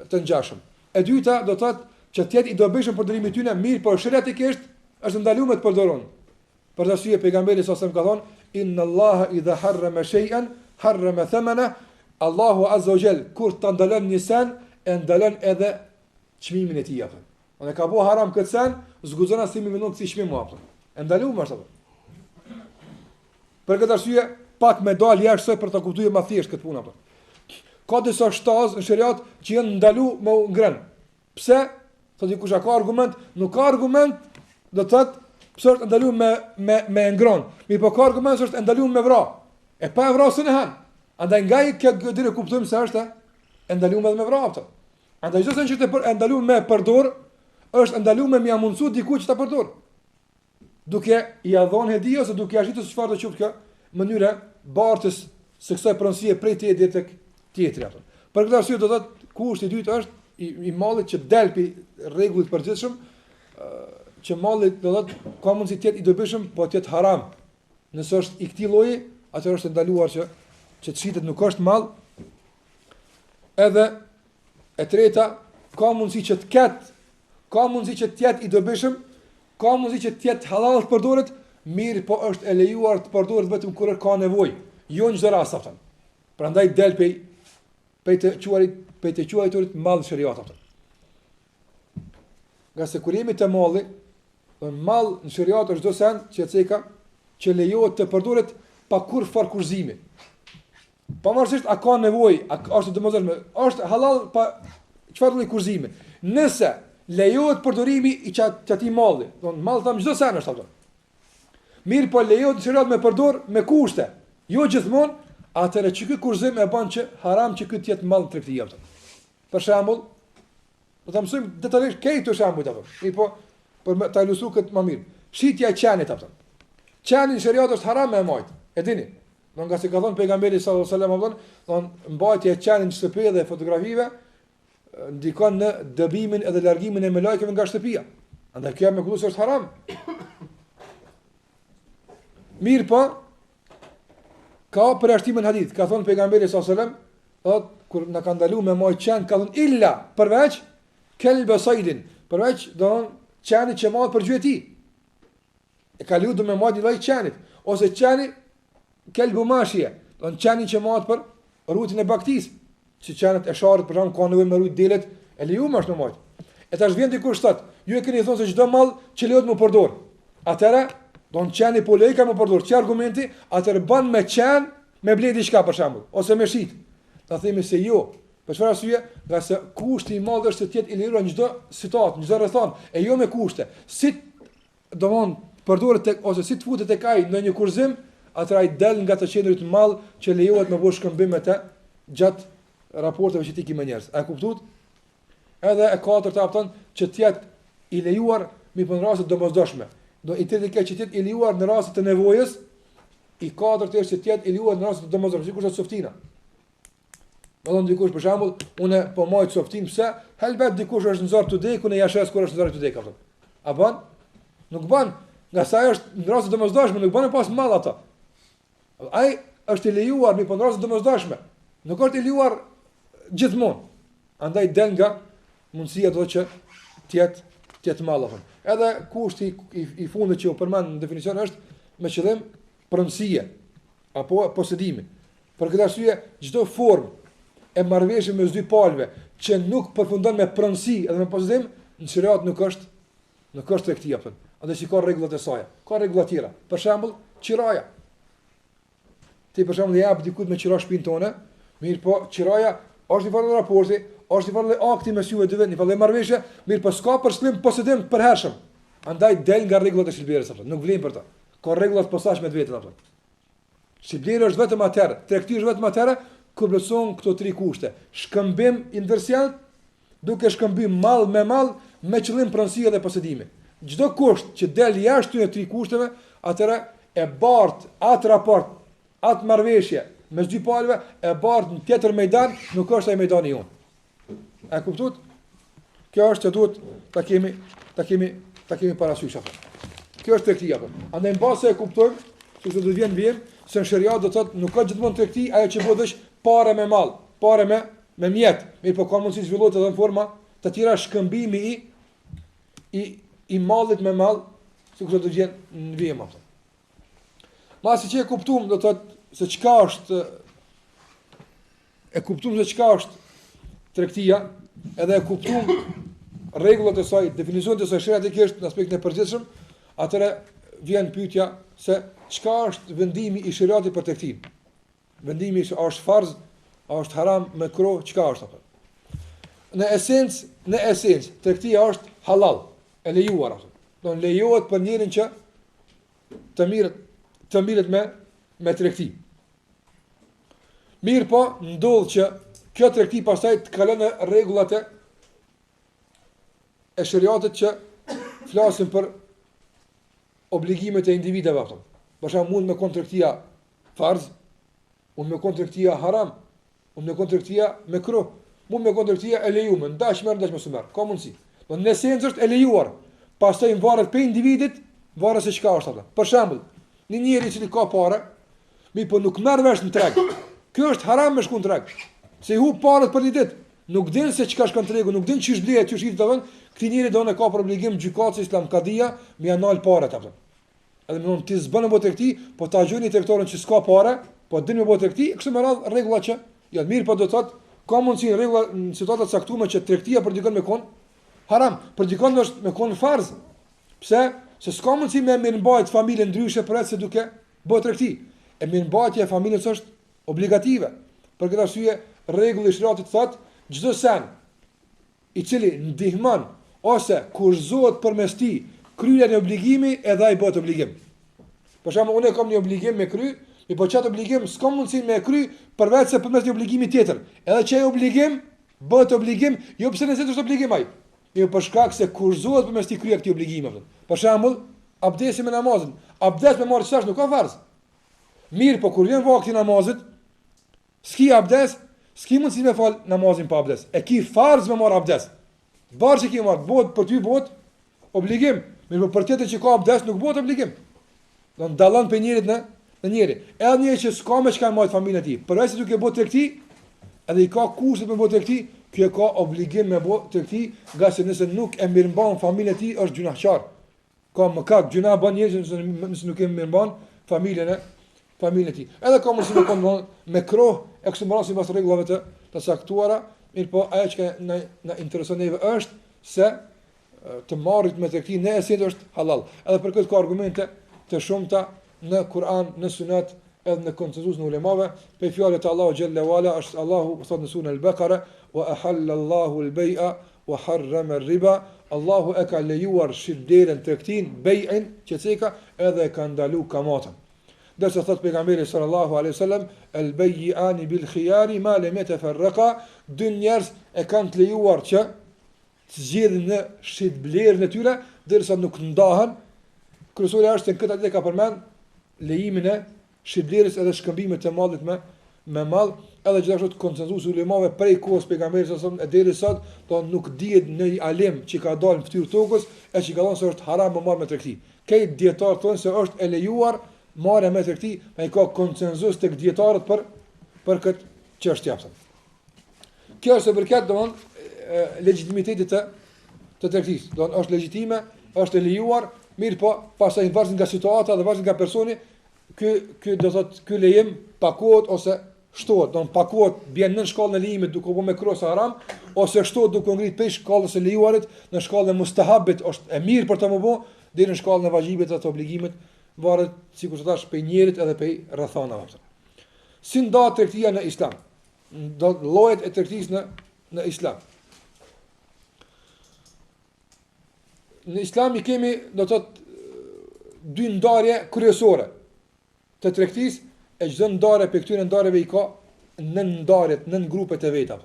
të ngjashëm. E dyta do të thotë që të jetë i dobishëm përdorimi tyne mirë, por shëretikisht është ndaluar të përdoron. Për arsye pejgamberi sa ka thonë inna Allaha idha harrama shay'an harrama thamana. Allahu azza wa jall kur të ndalon një sen e ndalon edhe çmimin e tij apo. Ose ka bëu haram këtë sen, zguzon as më nuk si çmim apo. E ndaluar është apo. Për këtë arsye pak më dal jashtë për të kuptuar më thjesht këtë punë apo. Ka disa shtaz në shariat që janë ndaluar me ngrën. Pse? Thotë dikush ka argument, nuk ka argument, do të thotë pse është ndaluar me ngron. Mi po ka argument se është ndaluar me vrar. E pa vrasën e han. Andaj nga i kjo dire kuptojmë se është e ndaluar me vrap. Andaj çdo që është e ndaluar me përdor, është ndaluar me mia mundsu diku që ta përdor. Duke i dhënë hedi ose duke ashtu çfarë do të thotë kjo mënyra bartës së kësaj pronësie prej te deri tek tjetri apo. Për këtë arsye do thotë kushti i dytë është i mallit që del pi rregullit përgjithshëm, që malli do thotë ka mundësi të jetë i dobishëm, po të jetë haram. Nëse është i këtij lloji, atëherë është ndaluar që të shitet nuk është mall. Edhe e treta, ka mundësi që të ketë, ka mundësi që të jetë i dobishëm, ka mundësi që të jetë halal të përdoret, mirë po është e lejuar të përdoret vetëm kur ka nevojë, jo në çdo rast aftën. Prandaj del pe të quajturit mall shariat aftën. Nga se kur jemi të malli, mall në shariat është çdo sen që ceka që lejohet të përdoret pa kur far kurzimi. Pavarësisht a ka nevojë, a është domosdoshme, është halal pa çfarë lloj kurzimi. Nëse lejohet përdorimi i çati malli, don mall tham çdo sen është ato. Mirë po lejohet shariat me përdor me kushte, jo gjithmonë, atëherë që ky kurzim e bën që haram që ky të jetë mall tregti jot. Për shembull, do ta mësojmë detajisht këtë shembull apo. Mi po për ta ilustruar këtë më mirë. Shitja e qenit apo. Qeni në shariat është haram me majt. E dini? Do nga se ka thënë pejgamberi sallallahu alajhi wasallam, don mbajtja e qenit në shtëpi dhe fotografive ndikon në dëbimin edhe largimin e melajkeve nga shtëpia. Andaj kjo me kullos është haram. Mirë po, ka përjashtimin hadith, ka thënë pejgamberi sallallahu alajhi wasallam, kur na ka ndaluar me majt qen, ka thënë illa përveç kelbe sajdin, përveç don qeni që marr për gjuhë e tij. E ka luajtur me majt i lloj qenit, ose qeni kelbu mashje, don qeni që marr për rrutin e baktis, si qenet e sharrit për shkak ka nevojë me rrut delet, e lejuam është me majt. E tash vjen dikush thotë, ju e keni thonë se çdo mall që lejohet më përdor. Atëra don qeni po lejka më përdor. Çi argumenti? Atëra bën me qen me ble diçka për shembull, ose me shit. Ta themi se jo. Për çfarë arsye? Nga se kushti i madh është të jetë i liruar në çdo situatë, në çdo rrethon, e jo me kushte. Si domon përdoret tek ose si të futet tek ai në një kurzim, atëra ai del nga të qendrit mall që lejohet me bosh shkëmbim me të gjatë raporteve që ti ke me njerëz. A kuptuat? Edhe e katërta thon që të jetë i lejuar me në raste domosdoshme. Do i të keq që të jetë i lejuar në raste të nevojës, i katërt është që të jetë i lejuar në raste të domosdoshme, sikur është softina. Do dikush për shembull, unë po moj softin pse? Helbet dikush është në zor të dekun e jashes kur është në zor të dekun. A bën? Nuk bën. Nga sa është në raste domosdoshme, nuk bën pas mall ato. Ai është i lejuar me në raste domosdoshme. Nuk është i lejuar gjithmonë. Andaj del nga mundësia do që të jetë mall apo. Edhe kushti i fundit që u përmend në definicion është me qëllim pronësie apo posedimi. Për këtë arsye çdo formë e marrëveshje mes dy palëve që nuk përfundon me pronësi edhe me posedim, në shariat nuk është tregti apo. Andaj si ka rregullat e saj. Ka rregulla të tjera. Për shembull, qiraja. Ti për shembull jap dikujt me qira shtëpinë tonë, mirë po qiraja është një farë raporti, është një farë akti mes juve dy vetë, një farë marrëveshje, mirë po s'ka për qëllim posedim të përhershëm. Andaj del nga rregullat e shitblerës apo. Nuk vlen për ta. Ka rregulla të posaçme të vetën apo. Shitblerë është vetëm atëherë, tregti është vetëm atëherë kur plotëson këto tri kushte. Shkëmbim inversial, duke shkëmbim mall me qëllim pronësie dhe posedimi. Çdo kusht që del jashtë këtyre tri kushteve, atëra e bart atë raport, atë marrëveshje mes dy palëve e bart në tjetër ميدan, nuk është ai ميدani jon. A kuptuat? Kjo është që duhet ta kemi parasysh apo. Kjo është tregtia apo. Andaj mbase e kuptojmë, se do të vjen se në shariat do të thotë nuk ka gjithmonë tregti ajo që bëhet është parë me mall, parë me me mjet, mirë po ka mundësi të zhvillohet edhe në forma të tjera shkëmbimi i mallit me mall, sikur do të gjen në vijim apo. Masi që e kuptuam, do të thotë se çka është tregtia, edhe e kuptuam rregullat e saj, definicionet e saj shariatikisht në aspektin e përgjithshëm, atëherë vjen pyetja se çka është vendimi i shariatit për tregtinë. Vendimi se a është farz, a është haram, mekruh, çka është apo? Në esencë, tregtia është halal, e lejuar apo. Do të lejohet për njërin që të mirët me tregti. Mirë po, ndodh që kjo tregti pastaj të kalon në rregullat e shariatit që flasin për obligimet e individëve ato. Për shembull, mund me kontraktia farz, mund me kontraktia haram, mund me kontraktia mekruh, mund me kontraktia e lejuar, ndash më së mërë, ka mundësi. Do në esencë është e lejuar, pastaj varet pe individit, varet se çka është ato. Për shembull, një njeri i cili ka parë, po nuk merr vesh në treg. Kjo është haram me shku në treg. Se i hub parët për një ditë, nuk din se çka shkon tregu, nuk din ç'ish blehet, ç'ish i të vën, këtij njeri do në ka për obligim gjykatës islam kadia, më anal parët apo. Edhe më ti s'bën më tregti, po ta gjoni tregtorin që s'ka parë, po din me bë tregti, kështu më radh rregulla që ja mirë po do të thotë ka mundsi rregulla në situata të caktuara që tregtia për dikon me kon haram, për dikon është me kon farz. Pse? Se s'ka mundsi me mirëmbajt familjen ndryshe për atë se duke bë tregti. E mirëmbajtja e familjes është obligative. Për këtë arsye rregulli i shariatit thotë çdo sen i cili ndihmon ose kurzohet përmes tij kryerjen e obligimi, edhe ai bëhet obligim. Për shembull, unë kam një obligim me kry, po çat obligim s'kam mundësi me kry përveç se përmes një obligimi tjetër. Edhe që ai obligim bëhet obligim, jo pse nëse është obligim ai, jo për shkak se kurzohet përmes tij kryerja këtij obligimi. Për shembull, abdesi me namazin. Abdes me marrë çash nuk ka farz. Mirë, po kur vjen vakti i namazit, s'ki abdes, s'ki mundësi me fal namazin pa abdes. E ki farz me marr abdes. Barë që ki marrë, bëhet për ty bëhet obligim. Mirë, për tjetër që ka abdes nuk bëhet obligim. Do ndallon për njerit në njeri. Edhe njeri që s'ka me çka marrë familjen e tij, përveç se duke bëhet tregti, edhe i ka kushtet me bëhet tregti, ky e ka obligim me bëhet tregti, gazet nëse nuk e mirëmban familjen e tij është gjunaqar. Ka mëkat, gjuna bën njeri nëse nuk e mirëmban familjen e tij. Edhe ka mundësi me kon me kroh e kështu me radhë sipas rregullave të caktuara, mirë po ajo që na intereson neve është se të marrit me tregti në esencë është halal. Edhe për këtë ka argumente të shumta në Kur'an, në Sunet, edhe në konsensus në ulemave, pe fjalët e Allahu xhalla wala është Allahu thot në surën Al-Baqara, wa ahalla Allahu al-bay'a wa harrama ar-riba. Allahu e ka lejuar shitderën tregtin, bej'in, qeceka, edhe e ka ndalu kamatën. Dërsa thot pejgamberi sallallahu alaihi wasallam, al-bay'ani bil khiyari ma lam yatafarraqa, dy njerëz e kanë të lejuar që të zgjedhin në shitblerën e tyre derisa nuk ndahen. Kryesori është se këtë atë ka përmend lejimin e shitblerës edhe shkëmbimit të mallit me mall, edhe gjithashtu konsensusi ulemave prej kohës pejgamberit sallallahu alaihi wasallam deri sot, do nuk dihet në një alim që ka dalë në fytyrë tokës e që ka thënë se është haram më marr me tregti. Këto dietar thonë se është e lejuar marrja me tregti, ai ka konsensus tek dietarët për këtë çështje apo. Kjo është përkat domon legjitimitetit të tregtisë. Do është legjitime, është e lejuar, mirë po pastaj varet nga situata dhe varet nga personi, ky do thotë ky lejim pakohet ose shtohet, do pakohet bjen në shkallën e lejimit duke u bë me kross haram ose shtohet duke ngrit pe shkallës së lejuarit në shkallën e mustahabit është e mirë për të më bë deri në shkallën e vajibit atë obligimit varet sikur të thash pe njerit edhe pe rrethanave. Si ndahet tregtia në Islam? Do llojet e tregtisë në Islam. Në Islam i kemi do të thotë dy ndarje kryesore të tregtisë. E çdo ndarje për këtyre ndarjeve i ka nën ndarjet, nën grupet e veta.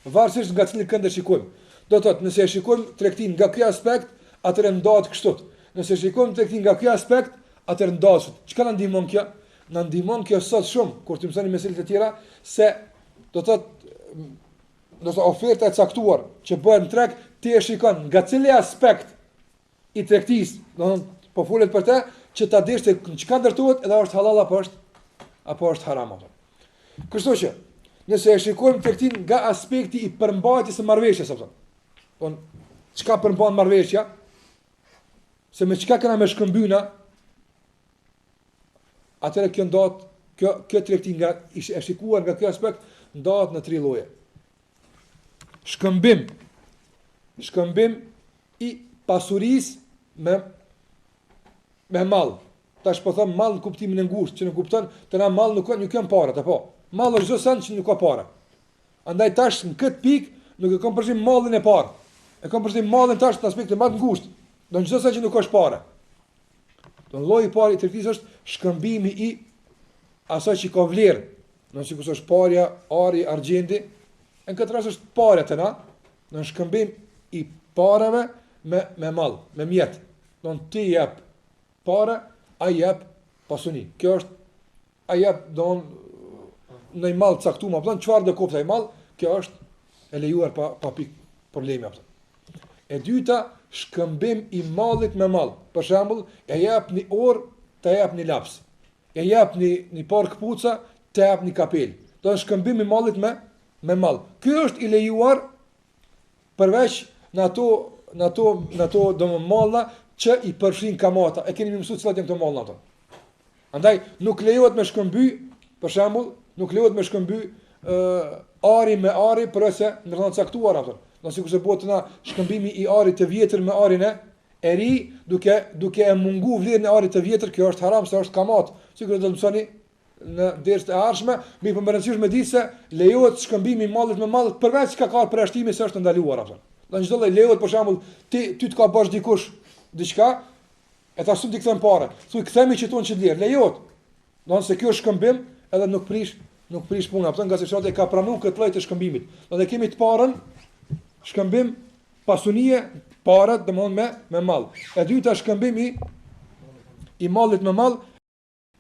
Varësisht nga cilin kënd e shikojmë. Do të thotë, nëse e shikojmë tregtin nga ky aspekt, atëherë ndahet kështu. Nëse shikojmë tregtin nga ky aspekt, atëherë ndahet. Çka na ndihmon kjo? Na ndihmon kjo sot shumë kur të mësoni meselet e tjera se do të thotë oferta e caktuar që bëhen në treg, ti e shikon nga cili aspekt i tregtisë, do të thotë po folet për të që ta dish se çka ndërtohet edhe është halal apo është haram apo. Kështu që Nëse e shikojmë tregtin nga aspekti i përmbajtjes së marrëveshjes, apo thon, çka përmban marrëveshja? Se me çka kena me shkëmbyna, atëherë kjo ndahet, kjo tregti nga e shikuar nga ky aspekt ndahet në 3 lloje. Shkëmbim i pasurisë me mall. Tash po them mall në kuptimin e ngushtë, që nuk kupton të na mall nuk kanë parat, apo. Mall është çdo sen që nuk ka para. Andaj tash në këtë pikë nuk e kam përshim mallin e parë. E kam përshim mallin tash në aspektin më të ngushtë. Do çdo sen që nuk ka para. Do lloji i parë i tregtisë është shkëmbimi i asaj që ka vlerë. Nëse sikur është parja, ari, argjendi, në këtë rast është para të na, në shkëmbim i parave me mall, me mjet. Do ti jep para, ai jep pasuni. Kjo është ai jep don në mall caktuar, apo çfarë do kuptoj mall, kjo është e lejuar pa pikë problemi apo. E dyta, shkëmbim i mallit me mall. Për shembull, e jep një orë, të jep një laps. E jep një parë këpuca, të jep një kapel. Do të shkëmbim i mallit me mall. Ky është i lejuar përveç në ato malla që i përfshin kamata. E keni mësuar cilat janë këto malla ato. Andaj nuk lejohet me shkëmby, për shembull, nuk lejohet me shkëmby ari me ari përse në rreth caktuar ato. Nëse sikur se bëhet na shkëmbimi i arit të vjetër me arin e ri, duke e mungu vlerën e arit të vjetër, kjo është haram, se është kamat. Sikur do të mësoni në dersat e ardhshme, mi po më rëndësish me di se lejohet shkëmbimi i mallit me mall përveç ka përjashtimi se është ndaluar apo. Në çdo lloj lejohet, për shembull, ti të ka bash dikush diçka, e ta sum ti kthem parë. Thuaj kthemi që tonë që lirë, lejohet. Don se kjo është shkëmbim, edhe nuk prish punën, apo nga se shati ka pranuar këtë lloj të shkëmbimit. Do të kemi të parën shkëmbim pasunie, parat domthon me mall. E dyta shkëmbimi i mallit me mall,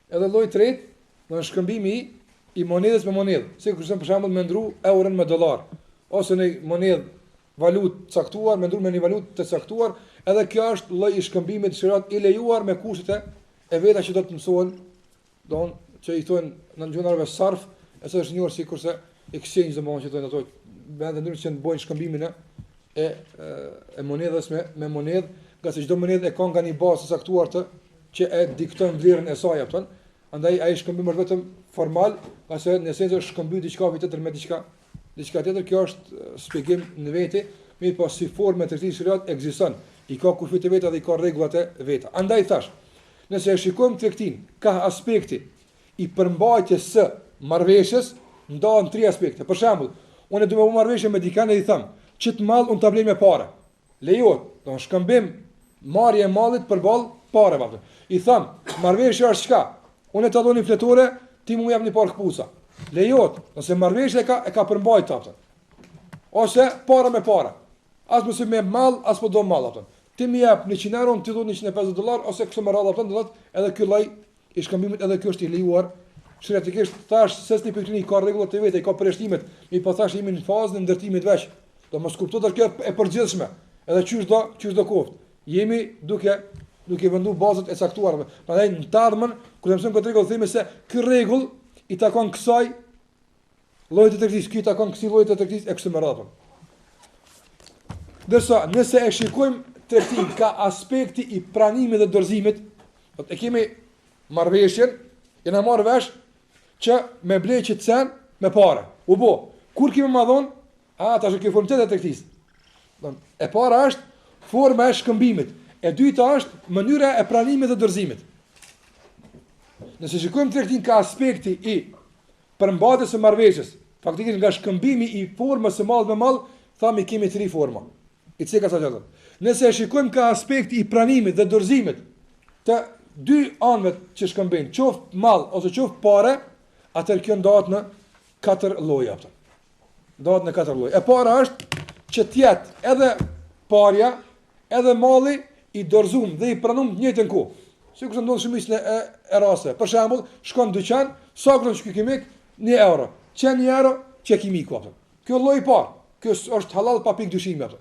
edhe lloji i tretë, do shkëmbimi i monedhës me monedhë. Sikur për shembull me ndru euron me dollar, ose në monedhë valutë caktuar, me ndru me një valutë të caktuar, edhe kjo është lloj i shkëmbimit shërat i lejuar me kushtet e veta që do të mësohen, don që i thonë në gjuhën arabe sarf, është njohur sikurse exchange domthon që thonë ato vende ndryshme që bëjnë shkëmbimin e monedhës me monedhë, nga se çdo monedhë e ka nga një bazë të caktuar që e dikton vlerën e saj apo. Andaj ai shkëmbim është vetëm formal, ose në esencë është shkëmbyer diçka tjetër me diçka tjetër. Kjo është shpjegim në vete, mirë po si formë të tij shariat ekziston. I ka kushtet e veta dhe i ka rregullat e veta. Andaj thash, nëse e shikojmë tregtin, ka aspekti i përmbajtjes së marrëveshjes, ndahen 3 aspekte. Për shembull, unë do të më marrëveshje me dikën e i them, që të mall unë ta blej me parë. Lejohet, do të shkëmbim marrje e mallit përballë parave. I them, marrëveshja është çka? Unë të dhoni fletore, ti mu jap një parë këpuca. Lejohet, nëse marrëveshja e ka përmbajtur atë. Ose para me para. As mos me mall, as po do mall atë. Ti më jap 100 euro, ti do $150, ose kështu me radhë atë, do thotë edhe ky lloj i shkëmbimit edhe ky është i lejuar. Shëretikisht thash se s'ni pikërini ka rregullat e veta, i ka përshtimet, mi po thash jemi në fazën e ndërtimit veç. Do mos kuptohet kjo e përgjithshme. Edhe çysh do koft. Jemi duke vendu bazat e caktuara. Prandaj në të ardhmen kur mësojmë këtë rregull themi se ky rregull i takon kësaj llojit të tregtisë, ky i takon kësaj llojit të tregtisë e kështu me radhë. Dërsa nëse e shikojmë tregtin ka aspekti i pranimit dhe dorëzimit, do të kemi marrëveshjen, jena marrë vesh që me blej që të sen me pare. U bo, kur kemi ma dhonë, tash e kjo formë të tregtisë. E para është forma e shkëmbimit. E dyta është mënyra e pranimit dhe dorëzimit. Nëse shikojmë tregtin ka aspekti i përmbajtjes së marrëveshjes, faktikisht nga shkëmbimi i formës së mall me mall, thamë kemi 3 forma. I ceka sa gjatën. Nëse e shikojmë ka aspekti i pranimit dhe dorëzimit të 2 anëve që shkëmbejnë, qoftë mall ose qoftë pare, atëherë kjo ndahet në 4 lloje ato. Ndahet në 4 lloje. E para është që të jetë edhe parja, edhe malli i dorëzuar dhe i pranuar në të njëjtën kohë. Sikur të ndodhë shumicën e raste. Për shembull, shkon në dyqan, sa kërkon kimik, 1 euro. Çe 1 euro, çe kimiku ato. Kjo lloj i parë, kjo është halal pa pikë dyshimi ato.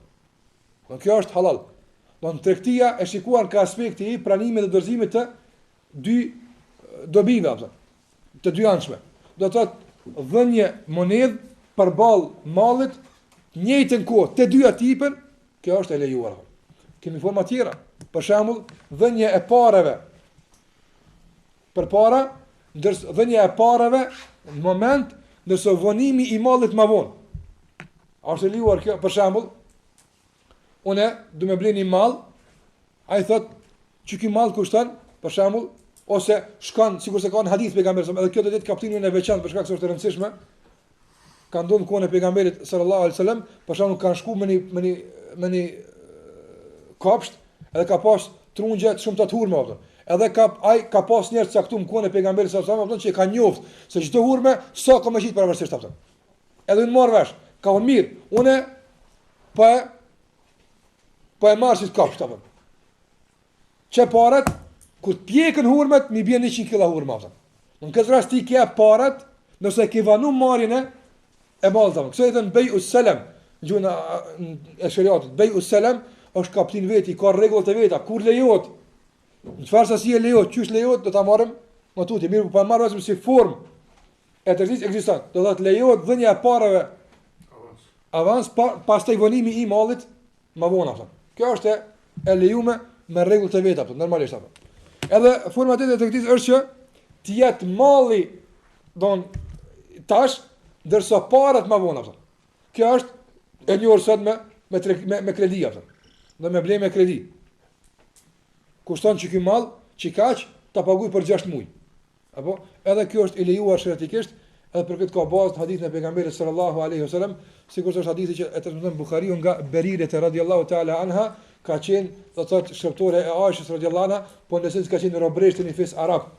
Kjo është halal. Do në tregtia e shikuar ka aspekti i pranimit dhe dorëzimit të 2 dobive ato. Të 2 anshme. Do të thotë dhënje monedh përballë mallit, njëjtën kohë, të dyja tipën, kjo është e lejuar. Kemi forma tjera. Për shembull, dhënje e parave përpara, ndërsa dhënja e parave në moment ndërsa vonimi i mallit më vonë. A është e lejuar kjo? Për shembull, unë du me blej një mall, ai thot, që ky mall kushton, për shembull, ose shkon, sikur se ka në hadith pejgamberit, edhe kjo do të jetë kapitullin e veçantë për shkak se është e rëndësishme. Ka ndodhur kohën e pejgamberit sallallahu alaihi wasallam, për shembull kanë shku me një kopsht, edhe ka pas trungje të shumta të hurme ato. Edhe ai ka pas njerëz caktuar kohën e pejgamberit sallallahu alaihi wasallam, që e kanë njoft se çdo hurme sa ka më shit pavarësisht ato. Edhe unë marr vesh, ka unë mirë, unë po e marr si kopsht apo. Çe parat kur pjekën hurmet, mi bjen 100 kg hurme ato. Në këtë rast ti ke parat, nëse ke vanu marrjen e mallzave. Kështu e thën bej uselam, gjuna e shariatit, bej uselam është kaptin veti, ka rregullat e veta, kur lejohet. Në çfarë sasi e lejohet, çysh lejohet, do ta marrim më tutje, mirë po marr vetëm si formë e tërësisht ekziston. Do thotë lejohet dhënia e parave avans pastaj vonimi i mallit më vonë apo. Kjo është e lejuar me rregullat e veta, normalisht apo. Edhe forma tjetër e tregtisë është që të jetë malli don tash ndërsa parat më vonë apo. Kjo është e njohur sot me kredi apo. Do me blej me kredi. Kushton që ky mall, që kaq ta paguaj për 6 muaj. Apo edhe kjo është e lejuar shariatikisht, edhe për këtë ka bazë hadithin e pejgamberit sallallahu alaihi wasallam, sikur është hadithi që e transmeton Buhariu nga Berire radhiyallahu ta'ala anha, ka qenë, do të thotë, shërptore e Aishës radhiyallahu anha, po në esencë ka qenë robresht në fes arab.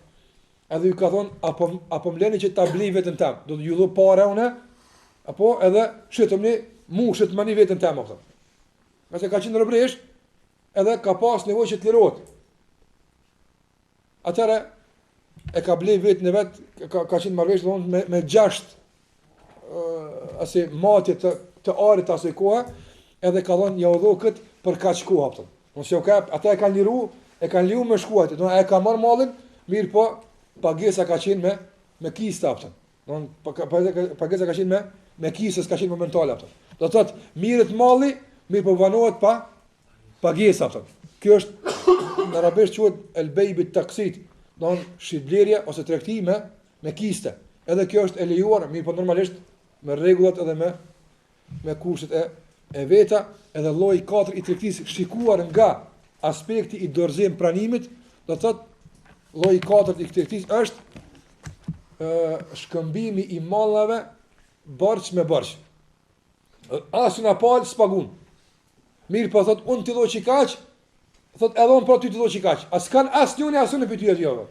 Edhe ju ka thonë, apo mleni që ta blej veten tam, do të ju dho para unë, apo edhe shitëmni, mushet mani veten tam apo. Nëse ka qenë robresht, edhe ka pas nevojë që të lirohet. Atëra e ka blej vetën e vet, ka qenë marrëvesh me 6 asë matje të arit asaj kohe, edhe ka thonë ja u dho kët për kaq kohë apo. Mos jo ka, ata e kanë liru me shkuat, do e ka marr mallin, mirë po pagesa ka qenë me kista apo. Do pagesa ka qenë me kisës ka qenë momentale apo. Do thotë mirët malli, mirë po vanohet pa pagesa apo. Kjo është në arabisht quhet el-bay bit-taqsit, don shitblerje ose tregti me kiste. Edhe kjo është e lejuar, mirë po normalisht me rregullat edhe me kushtet e veta, edhe lloji 4 i tregtisë shikuar nga aspekti i dorëzim pranimit, do thotë lloji 4 i tregtisë është shkëmbimi i mallave borx me borx. Asun apal spagun. Mirë po thotë unë ti do që kaq, thot edhe unë pra ty të do që kaq. As kanë as njëni as unë për ty e djove.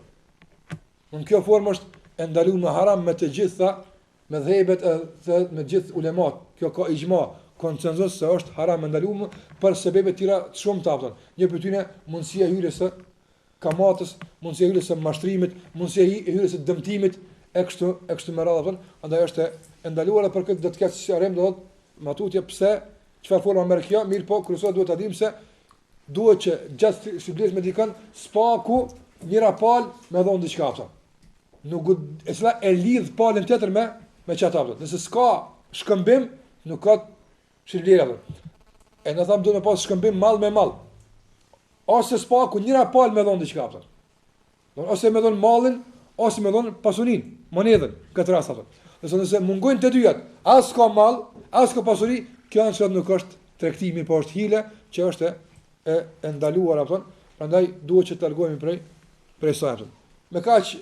Në kjo formë është e ndaluar me haram me të gjitha, me dhejbet me gjithë ulemat. Kjo ka ijma, konsenzus se është haram me ndaluar për sebebe tjera të shumë të apëton. Një për tyne mundësia hyrjes së kamatës, mundësia hyrjes së mashtrimit, mundësia hyrjes së dëmtimit, e kështu me radhë apëton. Andaj është e ndaluar për këtë do të ketë sqarim, do të matutje pse, çfarë forma merr kjo, mirë po kryesor duhet ta dimë se duhet që gjatë shpërblerjes me dikën spaku njëra palë me dhon diçka ato. Nuk e cila e lidh palën tjetër me çata ato. Nëse s'ka shkëmbim, nuk ka shpërblerje ato. E në thamë duhet me pas shkëmbim mall me mall. Ose spaku njëra palë me dhon diçka ato. Ose me dhon mallin, ose me dhon pasurinë, monedhën, këtë rast ato. Nëse mungojnë të dyjat, as ka mall, as ka pasuri, kjo në çfarë nuk është tregtimi, po është hile që është e ndaluar apo. Prandaj duhet që të largohemi prej saj. Me kaq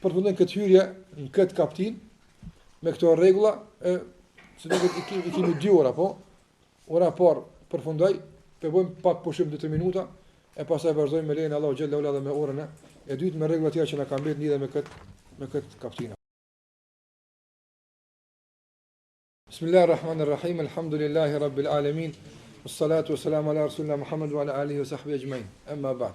përfundojmë këtë hyrje në këtë kaptin me këto rregulla, se do të kemi 2 ora apo. Ora parë përfundoj, të bëjmë pak pushim 2-3 minuta e pastaj vazhdojmë me lejen e Allahu xhalla ualla dhe me orën e dytë me rregullat tjera që na kanë bërë lidhje me këtë kaptin. Bismillahirrahmanirrahim. Alhamdulillahi rabbil alamin. Wassalatu wassalamu ala rasulina Muhammad wa ala alihi wa sahbihi ajma'in. Amma ba'd.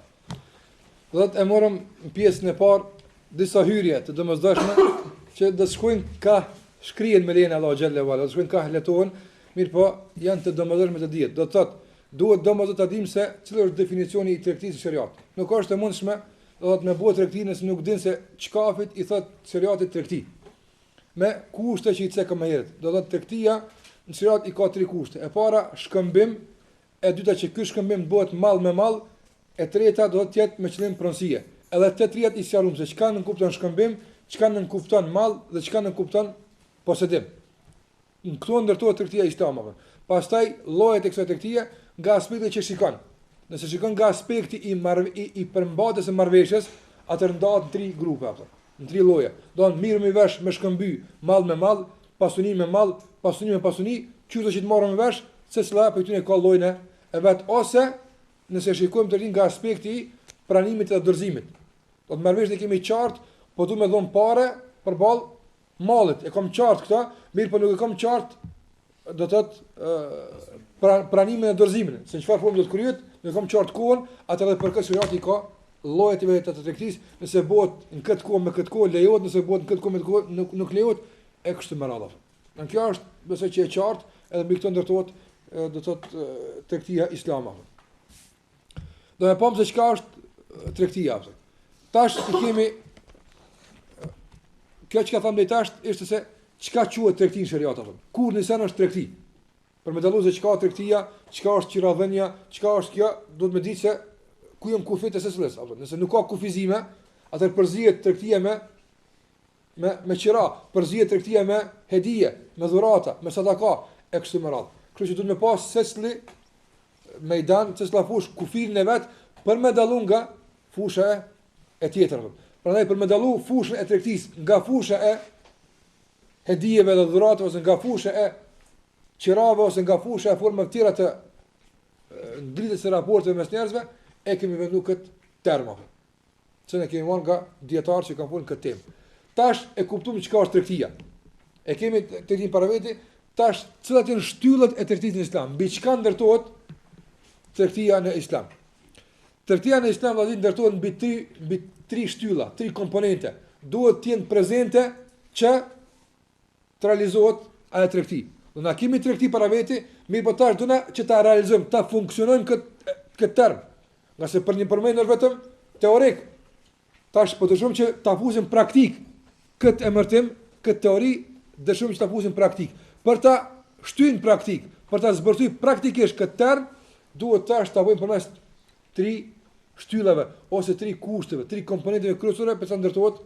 Do të morëm në pjesën e parë disa hyrje të domosdoshme që do të shkojnë ka shkrihen me lejen e Allahu xhalla wala, do të shkojnë ka letohen, mirë po janë të domosdoshme të dihet. Do të thotë duhet domosdoshmë të dimë se cili është definicioni i tregtisë së shariatit. Nuk është e mundshme do të me bëhet tregti nëse nuk din se çkafit i thot shariati tregti. me kushte që i cekëm më herët. Do thotë tregtia në shariat i ka 3 kushte. E para shkëmbim, e dyta që ky shkëmbim bëhet mall me mall, e treta do të jetë me qëllim pronësie. Edhe të trijat i sqaruam se çka nën kupton shkëmbim, çka nën kupton mall dhe çka nën kupton posedim. Në këto ndërtohet tregtia islame. Pastaj llojet e kësaj tregtie nga aspekti që shikon. Nëse shikon nga aspekti i përmbajtjes së marrëveshjes, atëherë ndahet në 3 grupe ato, në 3 lloje. Do të mirë me vesh me shkëmby, mall me mall, pasuni me mall, pasuni me pasuni, çdo që të marrë me vesh, se cila për këtyre ka llojin e vet, ose nëse shikojmë të rinë nga aspekti i pranimit dhe dorëzimit. Do të marrëveshje ne kemi qartë, po duhet me dhon parë përballë mallit. E kam qartë këtë, mirë po nuk e kam qartë do të thotë pranimin e dorëzimit. Se çfarë formë do të kryhet, nuk kam qartë kohën, atë edhe për këtë shariati ka llojet e vetë të tregtisë, nëse bëhet në këtë kohë me këtë kohë lejohet, nëse bëhet në këtë kohë me këtë kohë nuk lejohet, e kështu me radhë. Në kjo është besoj që e qartë, edhe mbi këtë ndërtohet do të thotë tregtia islame. Do të pam se çka është tregtia. Tash i kemi kjo që ka thënë tash është se çka quhet tregti në shariat apo. Kur nisan është tregti. Për me dalluar se çka është tregtia, çka është qiradhënia, çka është kjo, duhet me ditë se ku janë kufit e sesles apo. Nëse nuk ka kufizime, atëherë përzihet tregtia me qira, përzihet tregtia me hedije, me dhurata, me sadaka e kështu me radhë. Kështu që duhet me pas sesli mejdan, sesla fush kufirin e vet për me dalluar nga fusha e tjetër. Prandaj për me dalluar fushën e tregtisë nga fusha e hedijeve dhe dhuratave ose nga fusha e qirave ose nga fusha e formave të tjera të ngritjes së raporteve mes njerëzve, e kemi vendu këtë termë. Se ne kemi marrë nga dietarë që kanë folur këtë temë. Tash e kuptojmë çka është tregtia. E kemi tregtin para vete, tash cilat janë shtyllat e tregtisë në Islam, mbi çka ndërtohet tregtia në Islam. Tregtia në Islam vazhdon ndërtohet mbi 3 shtylla, 3 komponente. Duhet të jenë prezente që të realizohet ajo tregti. Do na kemi tregti para vete, mirë po tash dona që ta realizojmë, ta funksionojmë këtë term. Nga se për një përmendje vetëm teorik. Tash po dëshojmë që ta fusim praktik këtë emërtim, këtë teori, dëshojmë që ta fusim praktik. Për ta shtyn praktik, për ta zbërthyer praktikisht këtë term, duhet tash ta bëjmë përmes 3 shtyllave ose 3 kushteve, 3 komponenteve kryesore për të ndërtohet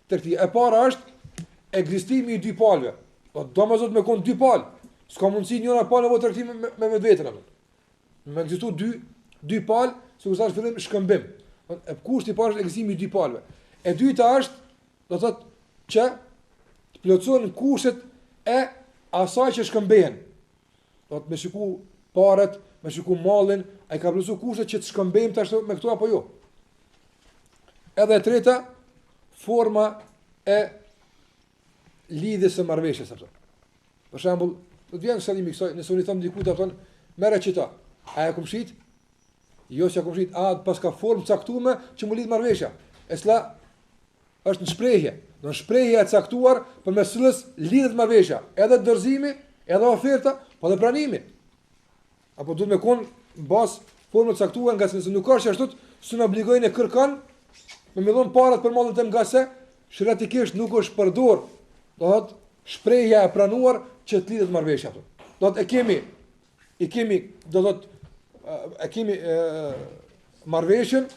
tregtia. E para është ekzistimi i 2 palëve. Do më zot me kon 2 palë. S'ka mundësi njëra palë nevojë tregtimi me vetveten apo. Me ekzistu 2 palë, sikur sa fillim shkëmbim. E kushti i parë është ekzistimi i 2 palëve. E dyta është, do thotë që të plotësohen kushtet e asaj që shkëmbehen. Do të më shiku parat, më shiku mallin, ai ka plotësuar kushtet që të shkëmbejmë tash me këto apo jo. Edhe e treta, forma e lidhjes së marrëveshjes apo. Për shembull, do të vjen shallimi kësaj, nëse unë i them dikujt apo merre çita, a e kumshit? Jo që kumshit, pas ka formë caktuar që mu lidh marrëveshja. Esla është në shprehje. Do në shprehje e caktuar përmes cilës lidhet marrëveshja, edhe dorëzimi, edhe oferta, po edhe pranimi. Apo duhet me kon bas formë caktuar nga se nëse nuk është ashtu, s'u obligojnë e kërkon me dhon parat për mallin tim nga se shëratikisht nuk është përdor. Do thotë shprehja e pranuar që të lidhet marrëveshja. Do të e kemi do thotë e kemi marrëveshjen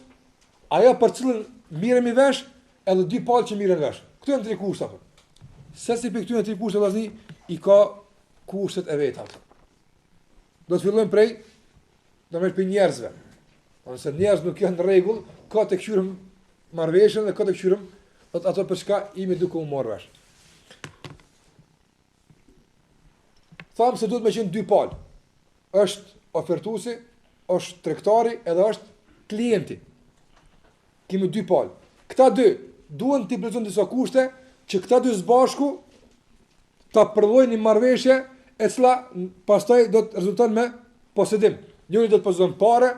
ajo për cilën miremi vesh edhe 2 palë që miren vesh. Këto janë 3 kushte apo. Sesi për këtyre 3 kushte vllazni i ka kushtet e veta. Do të fillojmë prej për njerëzve. Nëse njerëz nuk janë në rregull, ka të kthyrëm marrëveshjen dhe ka të kthyrëm ato për çka imi duke u marrë vesh. Thamë se duhet me qenë 2 palë. Është ofertuesi, është tregtari edhe është klienti. Kemi 2 palë. Këta 2 duhen të plotësojnë disa kushte që këta 2 së bashku ta përdorojnë një marrëveshje e cila pastaj do të rezulton me posedim. Njëri do të posedon parë,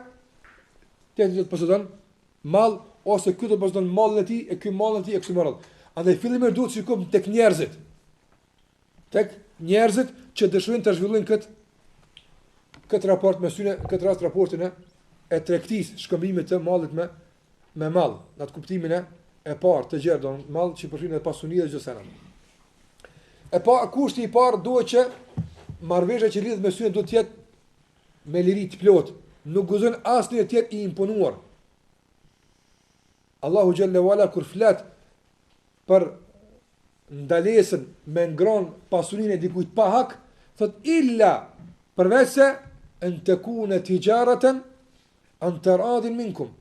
tjetri do të posedon mall ose ky do të posedon mallin e tij e ky mallin e tij e kështu me radhë. Andaj fillimisht duhet të shikojmë tek njerëzit. Tek njerëzit që dëshirojnë të zhvillojnë këtë raport me syne, këtë rast raportin e tregtisë, shkëmbimit të mallit me mall, në atë kuptimin e parë të gjerë, do mall që përfshin edhe pasuni dhe çdo sena. Kushti i parë duhet që marrëveshja që lidhet me syrin duhet të jetë me liri të plot. Nuk guzon asnjë të jetë i imponuar. Allahu xhalla wala kur flet për ndalesën me ngron pasurinë e dikujt pa hak, thot illa përveç se an takuna tijaratan an taradin minkum.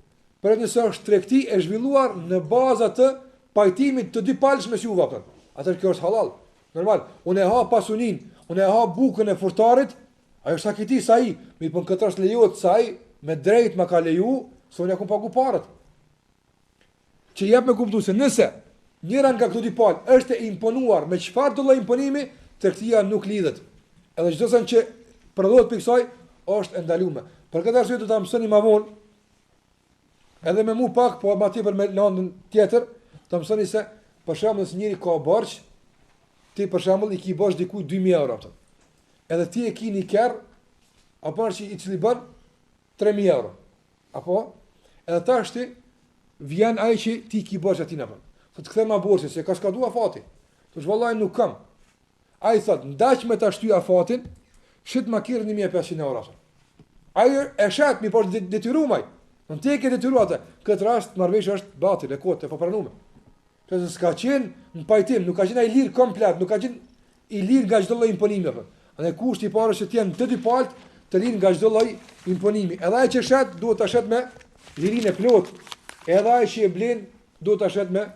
Për nëse është tregti e zhvilluar në baza të pajtimit të dy palësh me juve atë. Atë kjo është halal. Normal. Unë e ha pasunin, unë e ha bukën e furtarit, ajo është sakiti sa i, mirë po këtë është lejohet sa i me drejt ma ka leju, se unë ja kum pagu parët. Që jep me kuptu se nëse njëra nga këto dy palë është e imponuar me çfarë do lloj imponimi, tregtia nuk lidhet. Edhe çdo sa që prodhohet për kësaj është e ndaluar. Për këtë arsye do ta mësoni më vonë, edhe me mu pak, po më tepër me landën tjetër, ta mësoni se për shembull nëse njëri ka borxh, ti për shembull i ke borxh dikujt 2000 euro atë. Edhe ti e ke një kerr, apo që i cili bën 3000 euro. Apo edhe tash ti vjen ai që ti ke borxh aty apo. Po të kthem borxhin se ka skaduar fati. Thosh vallahi nuk kam. Ai thot ndaq me ta shtyja fatin, shit ma kirr 1500 euro atë. Ai e shat mi por detyruar. Në të ke detyruar atë. Këtë rast marrëveshja është batil e kotë, po pranuar. Që s'ka qenë në pajtim, nuk ka qenë ai lir komplet, nuk ka qenë i lir nga çdo lloj imponimi apo. Andaj kushti i parë është që të jenë të dy palët të lirin nga çdo lloj imponimi. Edhe ai që shat duhet ta shat me lirinë e plot. Edhe ai që e blen duhet ta shat me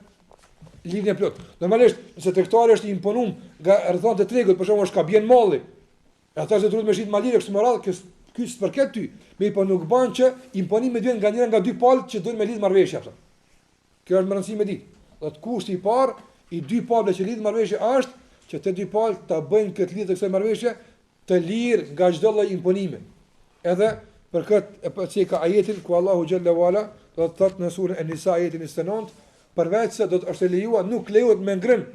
lirinë e plot. Normalisht, nëse tregtari është i imponuar nga rrethon të tregut, për shembull, është ka bien molli. Ata që duhet me shit malire kështu moral, ky s'përket ty. Me po nuk bën që imponimi vjen nga njëra nga dy palët që duhen me lidh marrëveshje apo. Kjo është më rëndësi me ditë. Do të kushti i parë i dy palëve që lidh marrëveshje është që të dy palët ta bëjnë këtë lidhje të kësaj marrëveshje të lirë nga çdo lloj imponimi. Edhe për këtë e pse ka ajetin ku Allahu xhalla wala do të thotë në surën An-Nisa ajetin 29, përveç se do të është lejuar, nuk lejohet me ngrën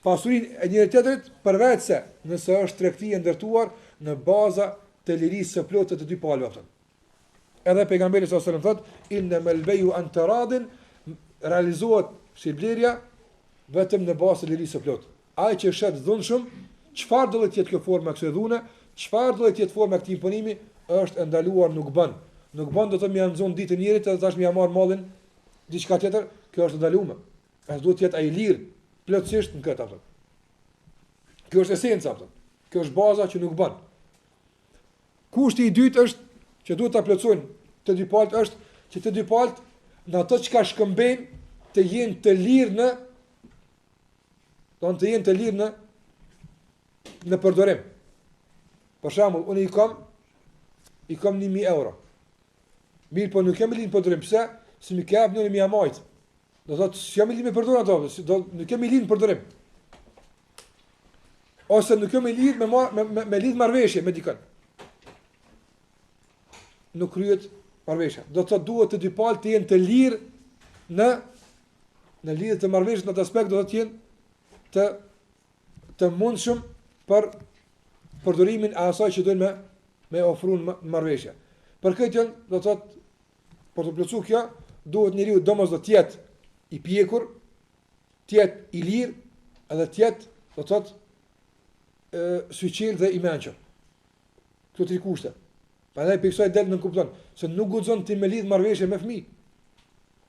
pasurinë e njëri tjetrit, përveç se nëse është tregti e ndërtuar në baza të lirisë së plotë të dy palëve. Edhe pejgamberi sallallahu alajhi wasallam thotë innamal bayu an taradin, realizohet shitblerja vetëm në bazë të lirisë së plotë. Ai që shet dhunshëm, çfarë do të jetë kjo forma kësaj dhune, çfarë do të jetë forma këtij imponimi, është e ndaluar, nuk bën. Nuk bën do të më anzon ditën njëri të tash më marr mallin diçka tjetër, kjo është ndaluar. As duhet të jetë ai lir plotësisht në këtë atë. Kjo është esenca atë. Kjo është baza që nuk bën. Kushti i dytë është që duhet ta plotësojnë të dy palët është që të dy palët në ato që ka shkëmbejnë të jenë të lirë në përdorim. Për shembull, unë i kam 1000 euro. Mirë, po nuk jam i lidhur në përdorim. Pse? Si më ka hapur në majt. Do thotë, s'jam i lidhur me përdorim ato, nuk jam i lidhur në përdorim. Ose nuk jam i lidhur me lidh marrëveshje me dikën. Nuk kryhet marrëveshja. Do të thotë duhet të dy palët të jenë të lirë në lidhje të marrëveshjes në atë aspekt, do të jenë të mundshëm për përdorimin e asaj që duhen me ofruar në marrëveshje. Për këtë do të thotë për të plotësuar kjo, duhet njeriu domosdoshmë të jetë i pjekur, të jetë i lirë, edhe të jetë, do të thotë syqil dhe i mençur. Këto tri kushte. Prandaj piksoj del në kupton se nuk guxon ti me lidh marrëveshje me fëmijë.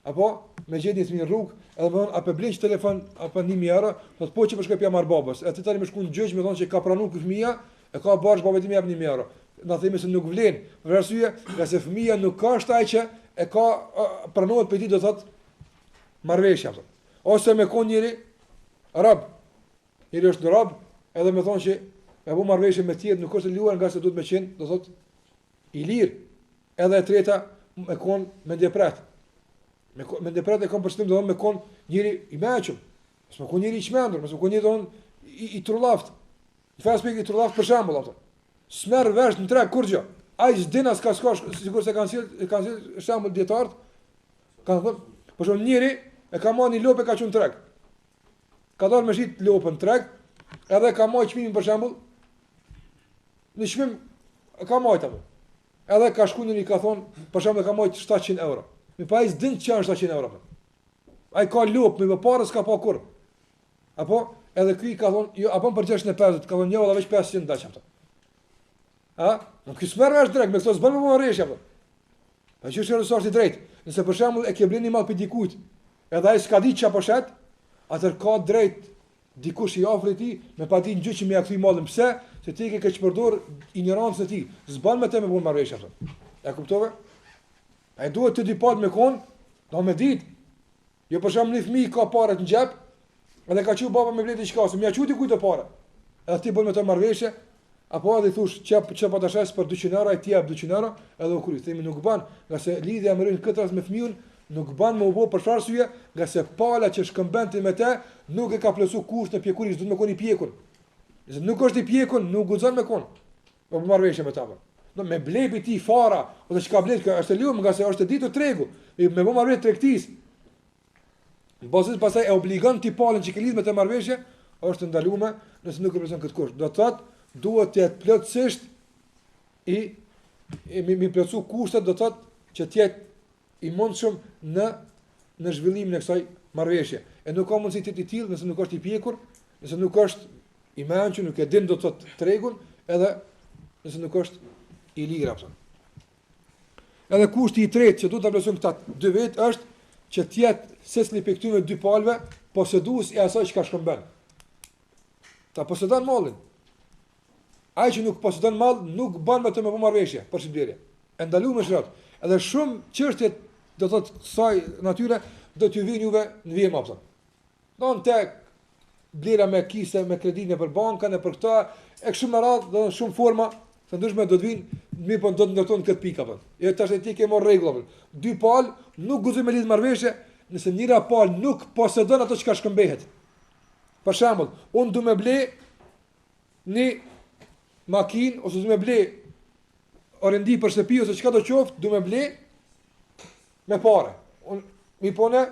Apo me gjetni fëmijë në rrugë, edhe më thon a po blen telefon apo 1000 euro, po të po që po shkoj pja marr babës. Atë tani më shkon gjëj më thon se ka pranuar ky fëmia, e ka bash babait më jap 1000 euro. Na themi se nuk vlen, për arsye se fëmia nuk ka shtaj që e ka pranuar për ti do thot marrëveshja. Ose me kon njëri rob. Njëri është rob, edhe më thon që me bu marrëveshje me tjetër nuk është e luar nga se duhet më qenë, do thot i lirë. Edhe e treta me kon me ndjeprat. Me ndjeprat e kom përshtim do thon me kon njëri i mençur. Mos me kon njëri i çmendur, mos me kon njëri don i trullaft. Në fakt i trullaft për shembull ato. Smerr vesh në treg kur gjë. Ai s'din as ka skosh, sigur se kanë sill shembull dietart. Kanë thënë, por shumë njëri e ka marrë një lopë ka qenë treg. Ka dalë me shit lopën treg, edhe ka marrë çmimin për shembull. Në çmim ka marrë apo. Edhe ka shkuar i ka thonë, për shembull ka marrë 700 euro. Mi pa ai s'din çfarë është 700 euro. Ai ka lopë, me parë s'ka pa kurr. Apo edhe ky ka thonë, jo, apo për 650, ka thonë, jo, edhe veç 500 dash apo. A? Nuk ky smerr vesh drejt, me këto s'bën më marrësh apo. Pa që është rësorti drejt. Nëse për shembull e ke blenë mall për dikujt, edhe ai s'ka ditë çapo shet, atër ka drejt dikush i afrit ti me pa ditë gjë që më ia kthy mallin. Pse? Se ti ke përdor ignorancën e ti. S'bën me të me bën marrësh apo. E kuptove? Ai duhet të di pat me kon, do me ditë. Jo për shembull një fëmijë ka parë në xhep, edhe ka thënë baba me vlet diçka, se më ia çuti kujt të parë. Edhe ti bën me të marrëveshje, apo edhe i thosh çap po tashes për 200 euro, ai ti jap 200 euro, edhe u kry. Themi nuk bën, nga se lidhja me rën këtë rast me fëmijën nuk bën më u bë për çfarë arsye, nga se pala që shkëmben ti me të nuk e ka plotsu kusht në pjekurisë, duhet me kon i pjekur. Nëse nuk është i pjekur, nuk guxon me kon. Po marrëveshje me ta. Do me blepi ti fara, ose çka blet kë është e lum, nga se është e ditur tregu. Me bë marrëveshje tregtis. Bazë pastaj e obligon ti palën që ke lidh me të marrëveshje, është ndaluar nëse nuk reprezenton këtë kusht. Do të thotë, duhet të jetë plotësisht mi plotsu kushtet, do të thotë që të jetë i mundshëm në zhvillimin e kësaj marrëveshje. E nuk ka mundësi të jetë i tillë nëse nuk është i pjekur, nëse nuk është i mençur, nuk e din do të thotë tregun, edhe nëse nuk është i lirë apo. Edhe kushti i tretë që duhet ta plotësojmë këta dy vet është që të jetë secili prej këtyre dy palëve posedues i asaj që ka shkëmben. Ta posedon mallin. Ai që nuk posedon mall nuk bën me të me marrëveshje për shitblerje. E ndaluar me shrat. Edhe shumë çështje do thotë kësaj natyre do t'ju vinë juve në vjem apo. Don tek blera me kise, me kreditë për bankën e për këtë, e kështu me radhë, do shumë forma të ndryshme do të vinë, mirë po do të ndërton këtë pikë apo. Jo tash ti ke marrë rregull. Dy palë nuk guxoj me lidh marrëveshje, nëse njëra palë nuk posedon ato që ka shkëmbehet. Për shembull, unë du me ble një makinë ose du me ble orendi për shtëpi ose çka do qoftë, du me ble me parë. Unë mi pone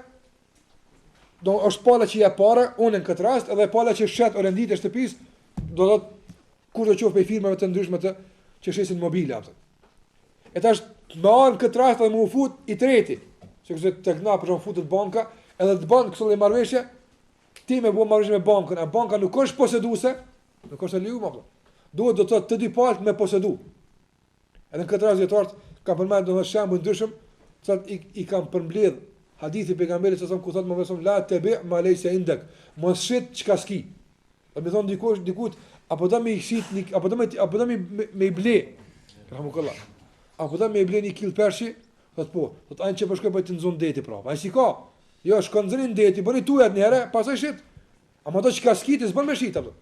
do është pala që ja parë, unë në këtë rast edhe pala që shet orendit e shtëpisë, do të kur do qoftë pe firmave të ndryshme të që shesin mobile apo. E tash me anë këtë rast edhe më u fut i treti, se kështu tek na për shkak futet banka, edhe të bën këto marrëveshje, ti me bën marrëveshje me bankën, a banka nuk është poseduese, nuk është e lejuar apo. Duhet do të thotë të dy palët me posedu. Edhe në këtë rast dietar ka përmendur domosht shembull ndryshëm, thotë i kanë përmbledh hadithi pejgamberit sa ku thotë më vëson la tabi ma laysa indak, mos shit çka ski. Do të thonë dikut apo do më shit apo do më ble. Rahmukallah. Apo do më ble një kil pershi, thotë po, thotë ai që po shkoj bëj të nzon deti prapë. Ai si ka? Jo, shkon nxrin deti, bëni tuaj një herë, pastaj shit. Ama do çka ski ti s'bën me shit apo.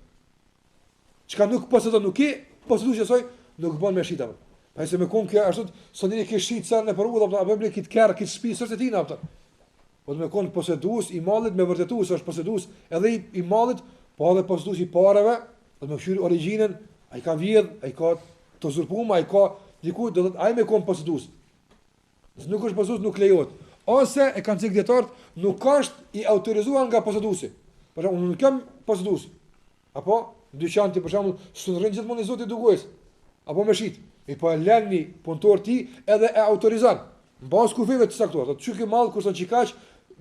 Çka nuk posedon nuk e posedues asoj nuk bën me shit apo. Pa se me kon kjo ashtu sonë ke shit sa në përudh apo bëj kit kerr kit shtëpi sot e tina apo. Po me kon posedues i mallit me vërtetues është posedues edhe i mallit, po edhe posedues i parave, do të më fshir origjinën, ai ka vjedh, ai ka të uzurpuar, ai ka diku do të ai me kon posedues. Nëse nuk është posedues nuk lejohet. Ose e kanë thënë dietar, nuk është i autorizuar nga poseduesi. Por unë nuk kam posedues. Apo dyqan ti për shembull sunrën gjithmonë i zotit dukues. Apo me shit. I po e lëni punëtor ti edhe e autorizon. Mbas kufeve të saktuar. Atë çuqi mall kurse çikaç,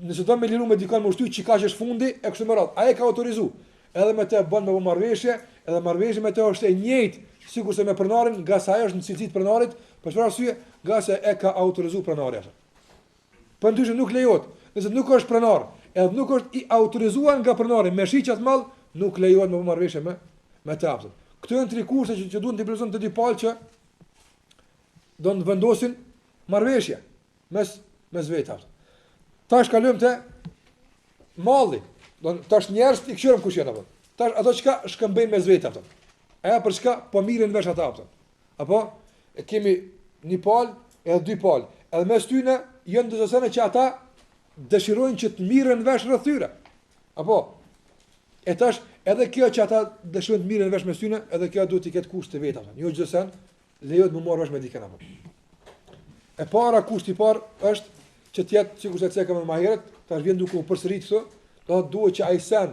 nëse do me liru me dikon më shtyj çikaç është fundi e kështu me radhë. Ai ka autorizuar. Edhe me të bën me marrëveshje, edhe marrëveshja me të është e njëjtë sikurse me pronarin, nga sa ajo është në cilësitë pronarit, për çfarë arsye? Nga se e ka autorizuar pronari atë. Po ndyshe nuk lejohet. Nëse nuk është pronar, edhe nuk është i autorizuar nga pronari me shiqat mall, nuk lejohet me marrëveshje me të aftë. Këto janë tri kurse që duhen të plotëson të dy palë që do të vendosin marrëveshje mes vetave. Tash kalojmë te malli. Tash njerëz i këshirën kush janë apo. Tash ato çka shkëmbejnë mes vetave. Aja për çka po mirën vesh ata apo. Apo e kemi një palë edhe dy palë. Edhe mes tyre janë do të thënë që ata dëshirojnë që të mirën vesh rreth tyre. Apo e tash edhe kjo që ata dëshirojnë të mirën vesh mes tyre, edhe kjo duhet të ketë kusht të vetë apo. Jo gjithsesi lejohet më marrë vesh me dikën apo. E para kushti i parë është që të jetë sikur se cekëm më herët, tash vjen duke u përsërit këto, duhet që ai sen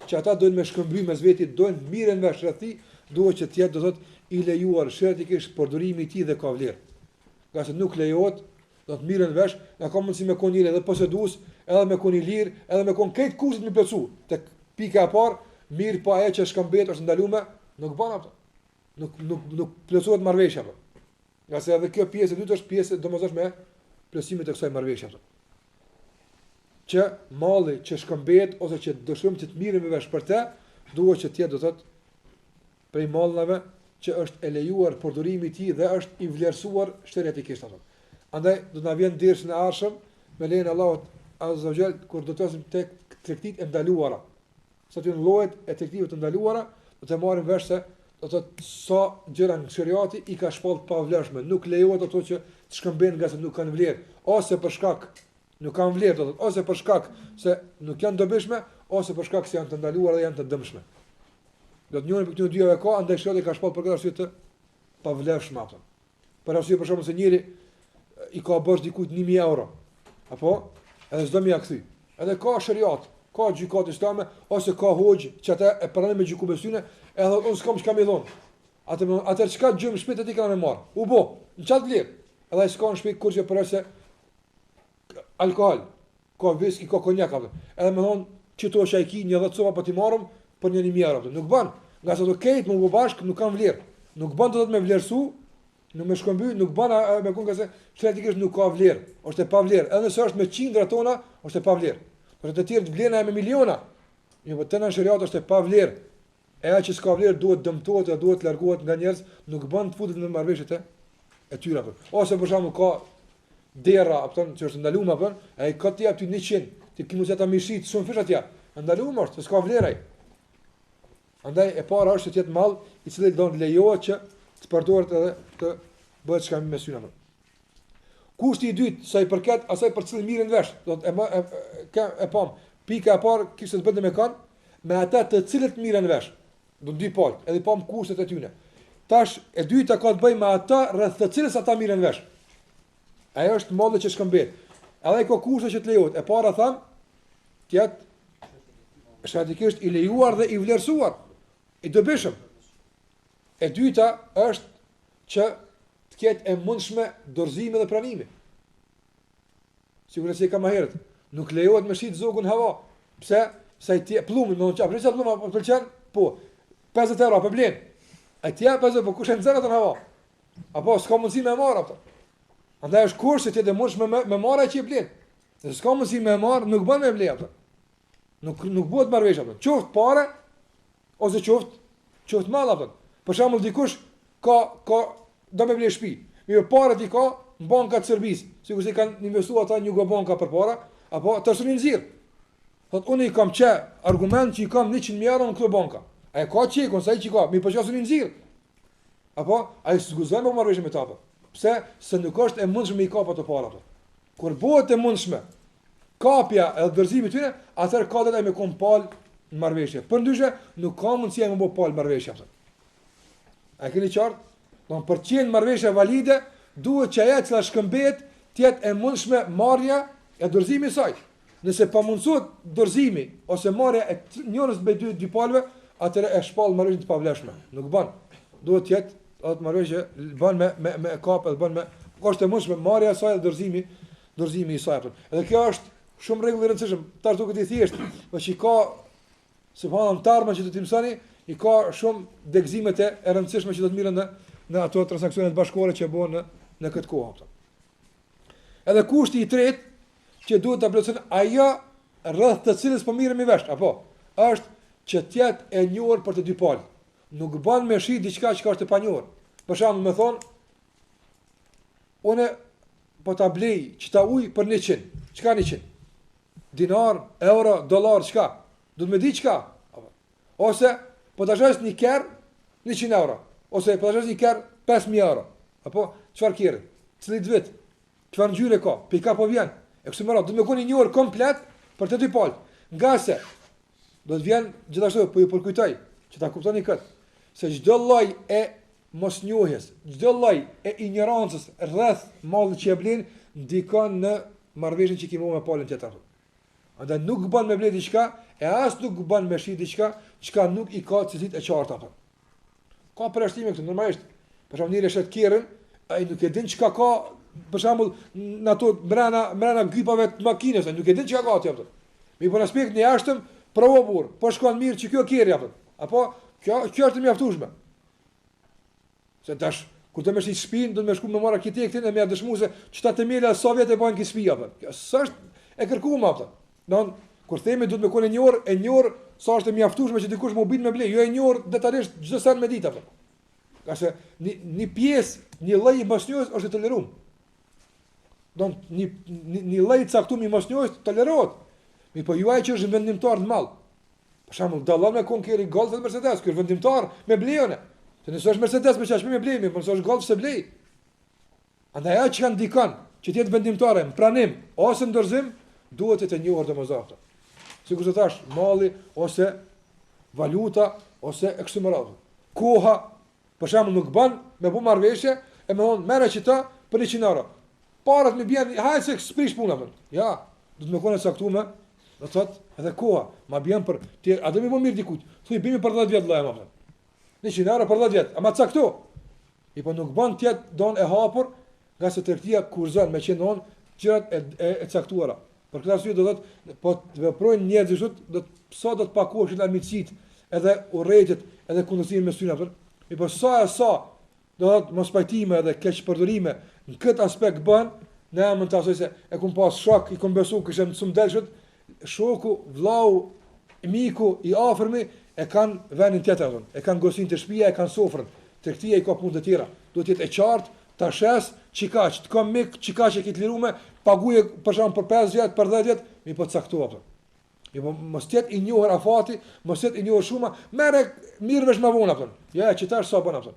që ata duhen me shkëmbym mes vetit, duhen mirën vesh rreth tij, duhet që të jetë do thotë i lejuar shërtikisht përdorimi i tij dhe ka vlerë. Qase nuk lejohet, do të mirën vesh, na ka mundësi me konjë edhe posedues, edhe me konjë lirë, edhe me konkret kushtet me plotsu. Tek pika e parë mirë po ajo që shkëmbet është ndaluar, nuk bën ato. Nuk plotësohet marrëveshja apo. Nga se edhe kjo pjesë e dytë është pjesë domosdoshme me plotësimit të kësaj marrëveshje apo. Që malli që shkëmbet ose që dëshirojmë që të mirëmi vesh për të, duhet që të jetë do thotë prej mallave që është e lejuar përdorimi i tij dhe është i vlerësuar shtretikisht apo. Andaj do të na vjen dersën e ardhshëm me lejen e Allahut Azza wa Jall kur do të tosim tek tregtit e ndaluara. Sa të llojet e tregtive të ndaluara, do të marrim vesh se do të thotë sa gjëra në shariati i ka shpall pa vlerëshme, nuk lejohet ato që të shkëmbejnë nga se nuk kanë vlerë, ose për shkak nuk kanë vlerë, do të thotë, ose për shkak se nuk janë dobishme, ose për shkak se janë të ndaluara dhe janë të dëmshme. Do të njohim për këto dyja ka, andaj shariati ka shpall për këtë arsye të pa vlerëshme ato. Për arsye për shkak se njëri i ka bërë dikujt 1000 euro, apo edhe s'do më ia kthy. Edhe ka shariat, ka gjykatë islame ose ka hoxh që ata e pranojnë me gjykubën syne, edhe unë s'kam çka më dhon. Atë çka gjym shpejt aty kanë më marr. U bë, në çat vlerë. Edhe ai s'ka në shtëpi kurrë për se alkool, ka viski, ka konjak apo. Edhe më thon çito shajki një 10 copa po ti marrëm për 1000 euro. Nuk bën, nga sa do këtë më bashk nuk kanë vlerë. Nuk bën do të më vlerësu, nuk më shkëmby, nuk bën me këngë se shtretikisht nuk ka vlerë. Është e pa vlerë. Edhe nëse është me qindra tona, është e pa vlerë. Por të tjerë vlera me miliona. Jo, po tani shariat është e pa vlerë. Ajo që s'ka vlerë duhet dëmtohet dhe duhet largohet nga njerëz, nuk bën të futet në marrëveshje e tyre apo. Ose për shembull ka dera, apo që është ndaluar apo, ai ka ti aty 100, ti kimu se ta mishit shumë fish atje. Ndaluar është, s'ka vlerë ai. Andaj e para është të jetë mall i cili don lejohet që të përdoret edhe të bëhet shkëmbim me syna. Kushti i dytë sa i përket asaj për cilën mirën vesh, do të e pam. Pika e parë kishte të bënte me kan, me ata të cilët mirën vesh. Do dy palë, edhe pam kushtet e tyre. Tash e dyta ka të bëjë me ata rreth të cilës ata mirën vesh. Ajo është malli që shkëmbet. Edhe ka kushte që të lejohet. E para tham, të jetë shariatikisht i lejuar dhe i vlerësuar, i dobishëm. E dyta është që të ketë e mundshme dorëzimi dhe pranimi. Sigurisht se ka më herët, nuk lejohet me shit zogun hava. Pse? Sa i ti pllumin, më thonë, "Prisa pluma po pëlqen?" Po. 50 euro po blen. Ai ti ja 50 po kush e nxjerr atë hava? Apo s'ka mundësi me marr ato. Andaj është kurse ti të mundsh me marrë që i blen. Nëse s'ka mundësi me marr, nuk bën me ble ato. Nuk bëhet marrëveshje ato. Qoftë parë ose qoftë mall ato. Për shembull dikush ka do me ble shtëpi. Mirë parë ti ka në banka të Serbisë. Sigurisht se kanë investuar ata në një banka për para, apo të shënin nxirr. Thot unë i kam argument që i kam 100.000 euro në këtë banka. Ai ka çikun, sa i ka, mi po qasuni nxirr. Apo ai s'guzon me marrëveshje me ta. Pse? Se nuk është e mundshme i kap ato para ato. Kur bëhet e mundshme kapja e dorëzimit tyre, atëherë ka vetë me kompal në marrëveshje. Përndryshe nuk ka mundësi me bë pal marrëveshje ato. A keni qartë? Don për të qenë marrëveshje valide, duhet që ajo që shkëmbet të jetë e mundshme marrja e dorëzimit së saj. Nëse pa mundësohet dorëzimi ose marrja e njërës me dy palëve, atëre e shpall marrëveshjen të pavlefshme. Nuk bën. Duhet të jetë atë marrëveshje bën me kap, bën me është e mundshme marrja e saj dhe dorëzimi i saj. Edhe kjo është shumë rregull i rëndësishëm. Tash duket i thjeshtë, por që ka subhanallahu tarma që do të mësoni, i ka shumë degëzimet e rëndësishme që do të mirën në ato transaksionet bashkëore që bëhen në këtë kohë. Edhe kushti i tretë që duhet ta plotësojnë ajo rreth të cilës po mirëmi vesh, apo është që të jetë e njohur për të dy palë. Nuk bën me shi diçka që është e panjohur. Për shembull, më thon, unë po ta blej çita ujë për 100. Çka 100? Dinar, euro, dollar, çka? Do të më di çka? Ose po ta shos një kerr 100 euro, ose po ta shos një kerr 5000 euro. Apo çfarë kerr? Cili vit? Çfarë ngjyre ka? Pika po vjen. E kështu me radhë, do të më koni një orë komplet për të dy palë. Nga se do të vjen gjithashtu, po ju përkujtoj që ta kuptoni këtë, se çdo lloj e mosnjohjes, çdo lloj e ignorancës rreth mallit që e blen ndikon në marrëveshjen që kemi me palën tjetër. Andaj nuk bën me ble diçka, e as nuk bën me shi diçka, çka nuk i ka cilësitë e qarta apo. Ka përjashtime këtu normalisht. Për shembull, njëri shet kerrin, ai nuk e din çka ka, për shembull, në ato brenda gypave të makinës, ai nuk e din çka ka aty apo. Mi po në aspekt në jashtëm, provo burr, po shkon mirë që kjo keri apo. Apo kjo është e mjaftueshme. Se tash kur të më shih shtëpinë, do të më shku me marr arkitektin e më dëshmuar se çta themela sa vjet e bën ki shtëpi apo. Kjo s'është e kërkuar apo. Don kur themi duhet më konë një orë sa është e mjaftueshme që dikush më ubin me blej, jo e një orë detajisht çdo sa me ditë apo. Ka se një pjesë, një lloj i mosnjës është e toleruar. Don një lloj caktuar i mosnjës tolerohet. Mi po juaj që është vendimtar në mall. Për shembull, dallon me konkeri Golf dhe Mercedes, ky vendimtar me blejone. Se nëse është Mercedes me çashmë me blejmë, po nëse është Golf se blej. Andaj ajo që ndikon, që të jetë vendimtare, pranim ose ndërzim, duhet të njohur domosdoshmë. Sikur të thash, malli ose valuta ose e kështu me radhë. Koha, për shembull, nuk bën me bu marrëveshje e më thon merre çita për 100 euro. Parat më bjen, hajde se sprish puna atë. Ja, do të më konë caktuar, do thot, edhe koha, ma bjen për ti, a do më mirë dikujt. Thuaj bimi për 10 vjet vllai më. 100 euro për 10 vjet, ama cakto. I po nuk bën ti don e hapur, nga se tregtia kurzon me qenon gjërat e caktuara. Për këtë arsye do thotë, po të veprojnë njerëzit, do të sa do të pakohesh në amicit, edhe urrëtit, edhe kundërshtimin me syna. I po sa do thotë mos pajtime edhe keq përdorime në këtë aspekt bën, ne mund të thosë se e kum pas shok, i kum besu kishë mësum delshët, shoku, vllau, miku i afërmi e kanë vendin tjetër, e kanë gosinë të shtëpia, e kanë sofrën. Tregtia i ka punë të tjera. Duhet të jetë e qartë, ta shes, çikaç, të kam mik, çikaç e ke të liruar, paguje për shemb për 5 vjet, për 10 vjet, mi po caktua apo. Mi po mos jetë i njohur afati, mos jetë i njohur shumë, merre mirë vesh më vonë apo. Ja, çitash sa bën apo.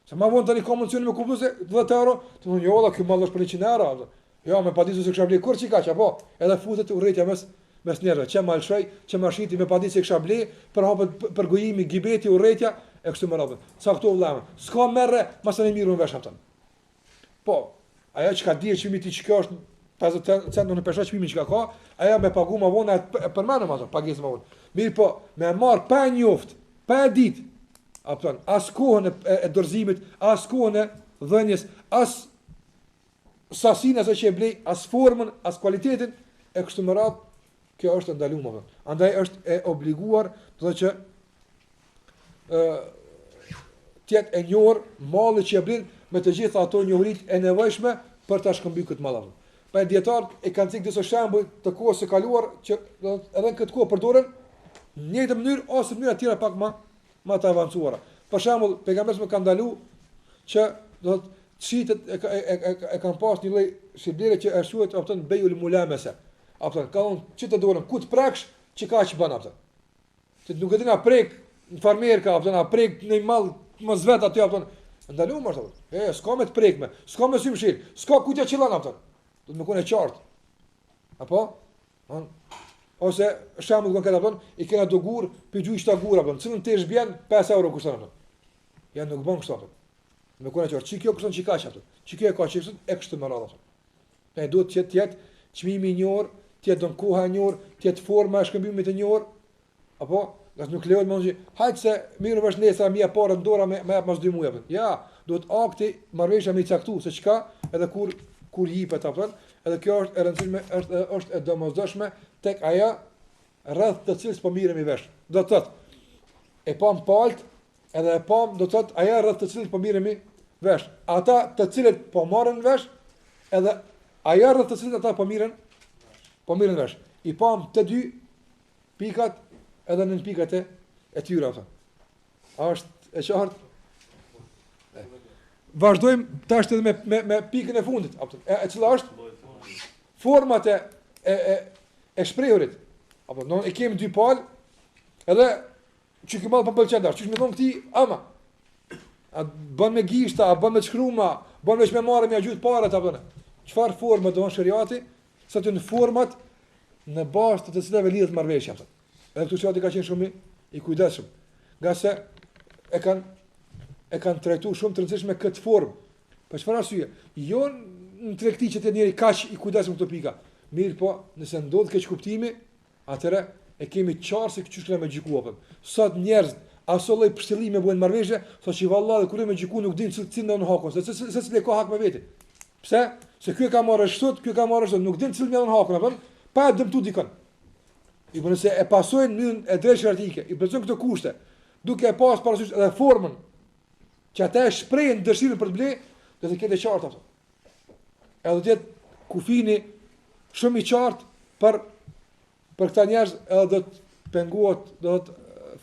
Se më vonë tani komuncion me kuptuese 10 euro, të thonë jo, ky mall është për 100 euro apo. Jo, me padisë se kisha bler kur çikaç apo, edhe futet urrëtia mes njerëzve, që malshoj, që mashiti me padisë se kisha bler, për hapet për gojimi, gibeti, urrëtia e kështu me radhë. Cakto vëllai. S'ka merre, mos e mirë vesh atë. Po, ajo që ka dhirë që mi ti që kjo është 50 centë në pesha qëmimi që ka, ajo me pagu ma vonë e përmenë ma zonë, pagesë ma vonë. Mirë po, me marë pa njoft, pa dit, as kohën e dorëzimit, as kohën e dhenjes, as sasinë asë që e blej, as formën, as kualitetin, e kështu më radhë, kjo është ndalu ma vonë. Andaj është e obliguar, të dhe që tjetë e njohër, malë që e blinë, me të gjitha ato njohurit e nevojshme për ta shkëmbyer këtë mall. Pa dietar e kanë thënë disa shembuj të kohës së kaluar që edhe në këtë kohë përdoren në një të mënyrë ose në mënyra tjera pak më të avancuara. Për shembull, pejgamberi më ka ndalu që do të çitet e kanë pas një lloj shibdere që është quhet opton bejul mulamasa. Opton kanë çitë dorën ku të preksh që ka që bën atë. Ti nuk e di na prek në farmerka, opton na prek në mall mos vet aty opton. Ndaluam ashtu. S'ka me të prekme, s'ka me sy mshir, s'ka kujtja qillan atë. Do të më kone qartë. Apo? Ose shembull kanë këta i kena do gur, për gjujë ta gur apo, cilën tesh bjen 5 euro kushton atë. Ja nuk bën kështu atë. Më kone qartë, çi kjo kushton çikaç atë. Çi kjo e ka çiftë e kështu me radhë atë. Ne duhet të jetë çmimi i një orë, të jetë don koha e një orë, të jetë forma e shkëmbimit të një orë. Apo Gas nuk lejohet më thënë, hajtë se mirë vesh nesër mia parë në dora me jap mos 2 muaj apo. Ja, duhet akti marrëveshja me caktu se çka edhe kur jipet apo. Edhe kjo është e rëndësishme, është e domosdoshme tek ajo rreth të cilës po miremi vesh. Do të thotë e pam palt, edhe e pam do të thotë ajo rreth të cilës po miremi vesh. Ata të cilët po marrin vesh, edhe ajo rreth të cilës ata po mirën vesh. I pam të dy pikat edhe në pikat e tyra ato. A është e qartë? Vazhdojmë tash edhe me pikën e fundit, apo e cila është format e shprehurit. Apo non e kemi 2 palë, edhe çu që mall po pëlqen dash, çu më thon këti ama. A bën me gishta, a bën me shkruma, bën veç me marrë me gjut parat apo ne. Çfarë forme do në shariati? Sa të në format në bazë të cilave lidhet marrëveshja apo. Edhe këtu çati ka qenë shumë i kujdesshëm. Nga se e kanë trajtuar shumë të rëndësishme këtë formë. Për çfarë arsye? Jo në tregti që të njëri kaq i kujdesshëm këto pika. Mirë po, nëse ndodh keq kuptimi, atëherë e kemi qartë se çu shkëna me gjikuar. Sot njerëz aso lloj përshëllime bën marrëveshje, thoshë vallahi kur me gjiku nuk din cilë ndon hakun, se cilë ka hak me veti. Pse? Se ky e ka marrë ashtu, ky ka marrë ashtu, nuk din cilë ndon hakun, apo pa dëmtu dikon. I po nëse e pasojnë mënyrën e drejtë shëratike, i plotësojnë këto kushte, duke e pas parasysh edhe formën që ata e shprehin dëshirën për të ble, do të ketë qartë ato. Edhe do të jetë kufini shumë i qartë për këta njerëz, edhe do të pengohet, do të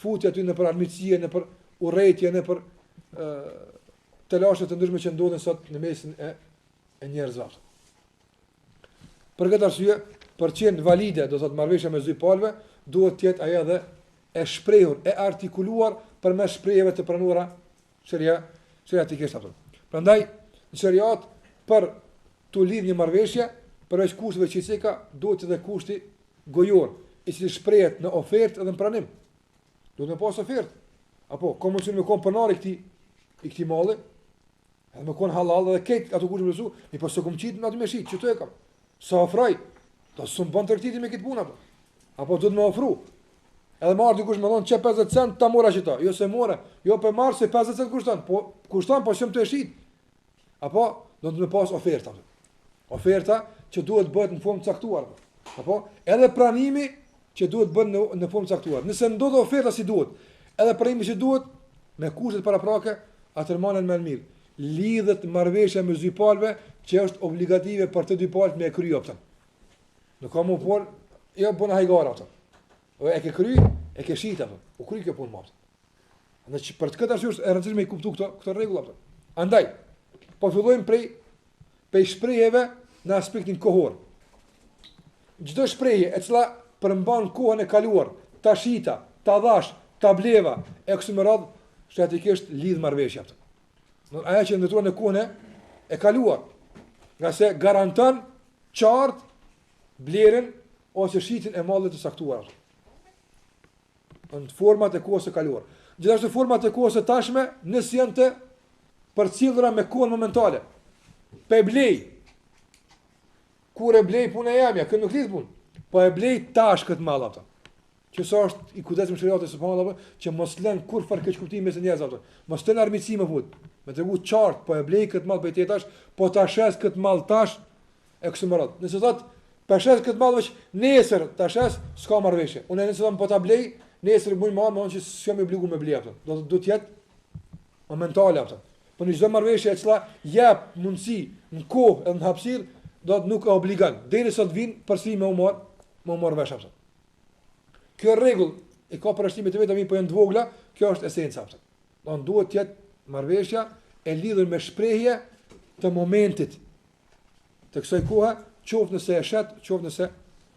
futi aty në për armiqësie, në për urrëtie, në për telashe të ndryshme që ndodhin sot në mesin e njerëzve. Për këtë arsye, për të qenë valide, do të thotë marrëveshja me zy palëve, duhet të jetë ajo edhe e shprehur, e artikuluar përmes shprehjeve të pranuara sheriatikisht ato. Prandaj në sheriat për të lidhur një marrëveshje, përveç kushteve që i ka, duhet edhe kushti gojor, i cili shprehet në ofertë dhe në pranim. Duhet të pas ofertë. Apo ka mundësi me kon pronar i këtij malli, edhe me kon halal dhe këtë ato kushte besu, mi po s'e kam qit me atë me shit, çto e kam. Sa ofroj, do s'u bën tregtiti me këtë punë apo. Apo duhet më ofru. Edhe marr dikush më thon çe 50 cent ta mora çita. Jo se mora, jo pe marr se 50 cent kushton, po kushton po s'm të e shit. Apo do të më pas oferta. Oferta që duhet bëhet në formë caktuar. Apo edhe pranimi që duhet bën në formë caktuar. Nëse ndodh oferta si duhet, edhe pranimi që duhet me kushtet paraprake, atë marrën më mirë. Lidhet marrëveshja me zy palëve që është obligative për të dy palët me e kry opta. Nuk ka më por, jo bën hajgara opta. E ke kry, e ke shit apo. U kry kjo punë opta. Andaj për të këtë arsye është e rëndësishme i kuptu këto rregulla opta. Andaj, po fillojmë prej shprehjeve në aspektin kohor. Çdo shprehje e cila përmban kohën e kaluar, ta shita, ta dhash, ta bleva, e kështu me radhë, shtatikisht lidh marrëveshja opta. Aja që ndërtuar në kohën e kaluar, nga se garanton qartë blerën ose shitin e mallit të saktuar. Në format e kohës së kaluar. Gjithashtu format e kohës së tashme nëse janë të përcjellura me kohën momentale. Po e blej. Kur e blej punë e jamja, kë nuk lidh punë. Po e blej tash këtë mall ato. Që sa është i kujdesshëm shëriati subhanallahu që mos lën kur far keq kuptim mes njerëzve ato. Mos të armiqësi më fut. Me tregu qartë, po e blej këtë mall për tash, po ta shes këtë mall tash e kështu me radhë. Nëse thot pa shes këtë mall veç nesër ta shes, s'ka marrëveshje. Unë nëse them po ta blej, nesër më marr që s'jam i obliguar me blej ato. Do të jetë momentale ato. Po në çdo marrëveshje e cila jep mundësi në kohë edhe në hapësirë, do të nuk e obligon derisa të vinë përsi me u marr vesh ato. Kjo rregull e ka përshtimet e vetëm po janë të vogla, kjo është esenca ato. Do duhet të jetë marrëveshja e lidhur me shprehje të momentit të kësaj kohe, qoftë nëse e shet, qoftë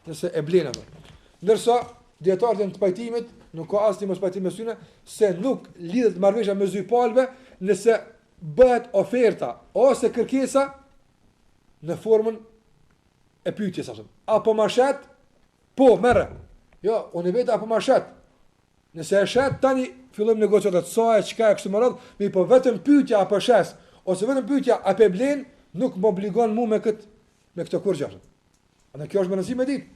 nëse e blen ato. Ndërsa dietarët e të pajtimit nuk ka asnjë mos pajtim me syne se nuk lidhet marrëveshja me zy palëve nëse bëhet oferta ose kërkesa në formën e pyetjes apo. Apo më shet? Po, merre. Jo, unë vetë apo më shet. Nëse e shet tani fillojmë negociatat sa e çka e kështu me radhë, mi po vetëm pyetja apo shes ose vetëm pyetja apo e blen nuk më obligon mua me këtë kurrë. Ana kjo është rëndësi me ditë.